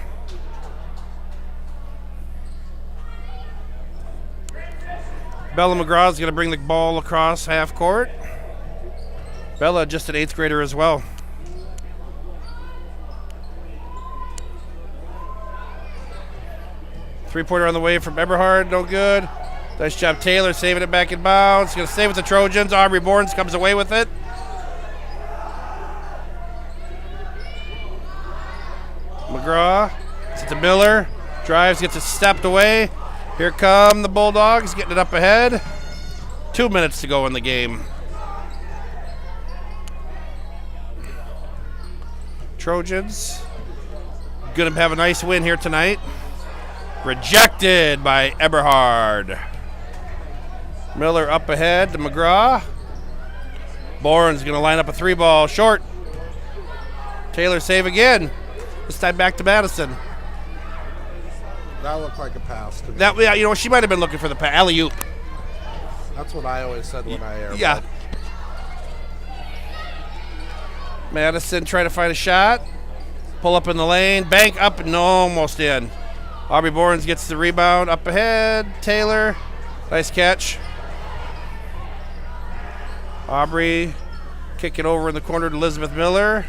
Bella McGraw is going to bring the ball across half court. Bella, just an 8th grader as well. Three-pointer on the way from Eberhard, no good. Nice job, Taylor, saving it back in bounds. Going to stay with the Trojans. Aubrey Borns comes away with it. McGraw, to Miller, drives, gets it stepped away. Here come the Bulldogs, getting it up ahead. 2 minutes to go in the game. Trojans going to have a nice win here tonight. Rejected by Eberhard. Miller up ahead to McGraw. Bourne's going to line up a 3-ball short. Taylor save again. This time back to Madison. That looked like a pass to me. That, yeah, you know, she might have been looking for the alley-oop. That's what I always said when I airballed. Yeah. Madison trying to find a shot. Pull up in the lane. Bank up and almost in. Aubrey Bournes gets the rebound up ahead. Taylor, nice catch. Aubrey kick it over in the corner to Elizabeth Miller.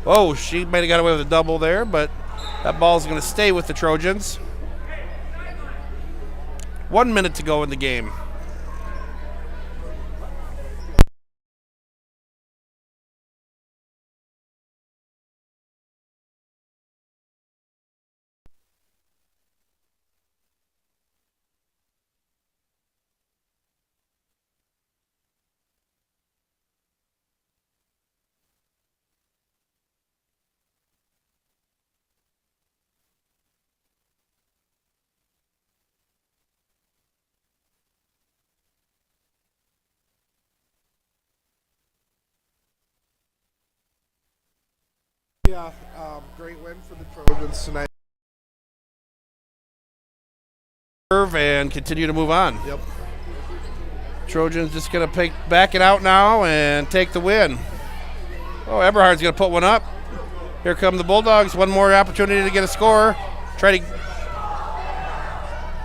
Oh, she might have got away with a double there, but that ball's going to stay with the Trojans. 1 minute to go in the game. Yeah, great win for the Trojans tonight. And continue to move on. Yep. Trojans just going to back it out now and take the win. Oh, Eberhard's going to put one up. Here come the Bulldogs. One more opportunity to get a score. Try to.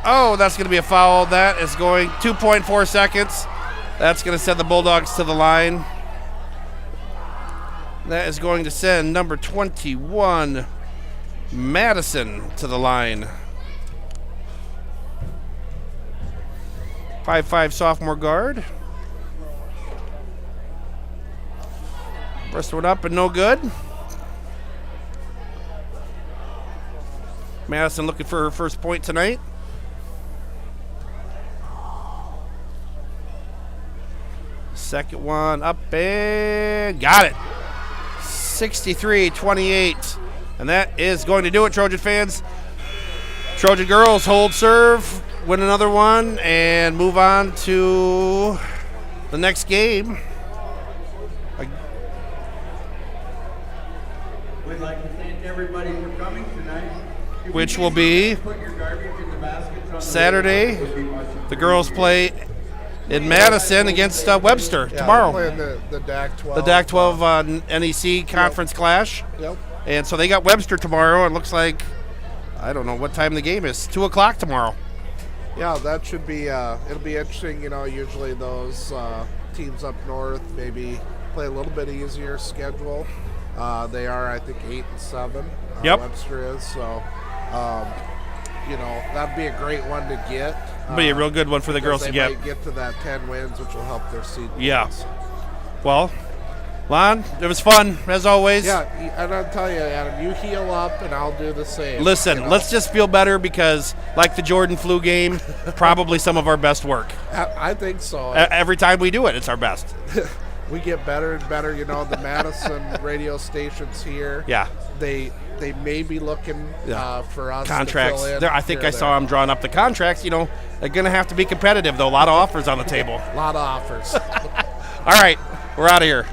Oh, that's going to be a foul. That is going 2.4 seconds. That's going to send the Bulldogs to the line. That is going to send number 21, Madison, to the line. 5'5" sophomore guard. First one up and no good. Madison looking for her first point tonight. Second one up and got it. 63-28. And that is going to do it, Trojan fans. Trojan girls hold serve, win another one, and move on to the next game, We'd like to thank everybody for coming tonight. If which you will be put your garbage in the baskets on the Saturday. way out, it would be much The girls play in Madison against Webster tomorrow. Playing the DAC-12. The DAC-12 NEC conference clash. Yep. And so they got Webster tomorrow. It looks like, I don't know what time the game is. 2 o'clock tomorrow. Yeah, that should be. It'll be interesting. Usually those teams up north maybe play a little bit easier schedule. They are, I think, 8 and 7. Yep. Webster is. So, that'd be a great one to get. Be a real good one for the girls to they get. might get to that 10 wins, which will help their seed. Yeah. points. Well, Lon, it was fun as always. Yeah, and I'll tell you, Adam, you heal up, and I'll do the same. Listen, let's just feel better because, like the Jordan flu game, probably some of our best work. I think so. Every time we do it, it's our best. We get better and better. The Madison radio stations here. Yeah. They may be looking for us Contracts. to fill in I think here I or saw there. them drawing up the contracts. They're going to have to be competitive, though. A lot of offers on the table. A lot of offers. All right, we're out of here.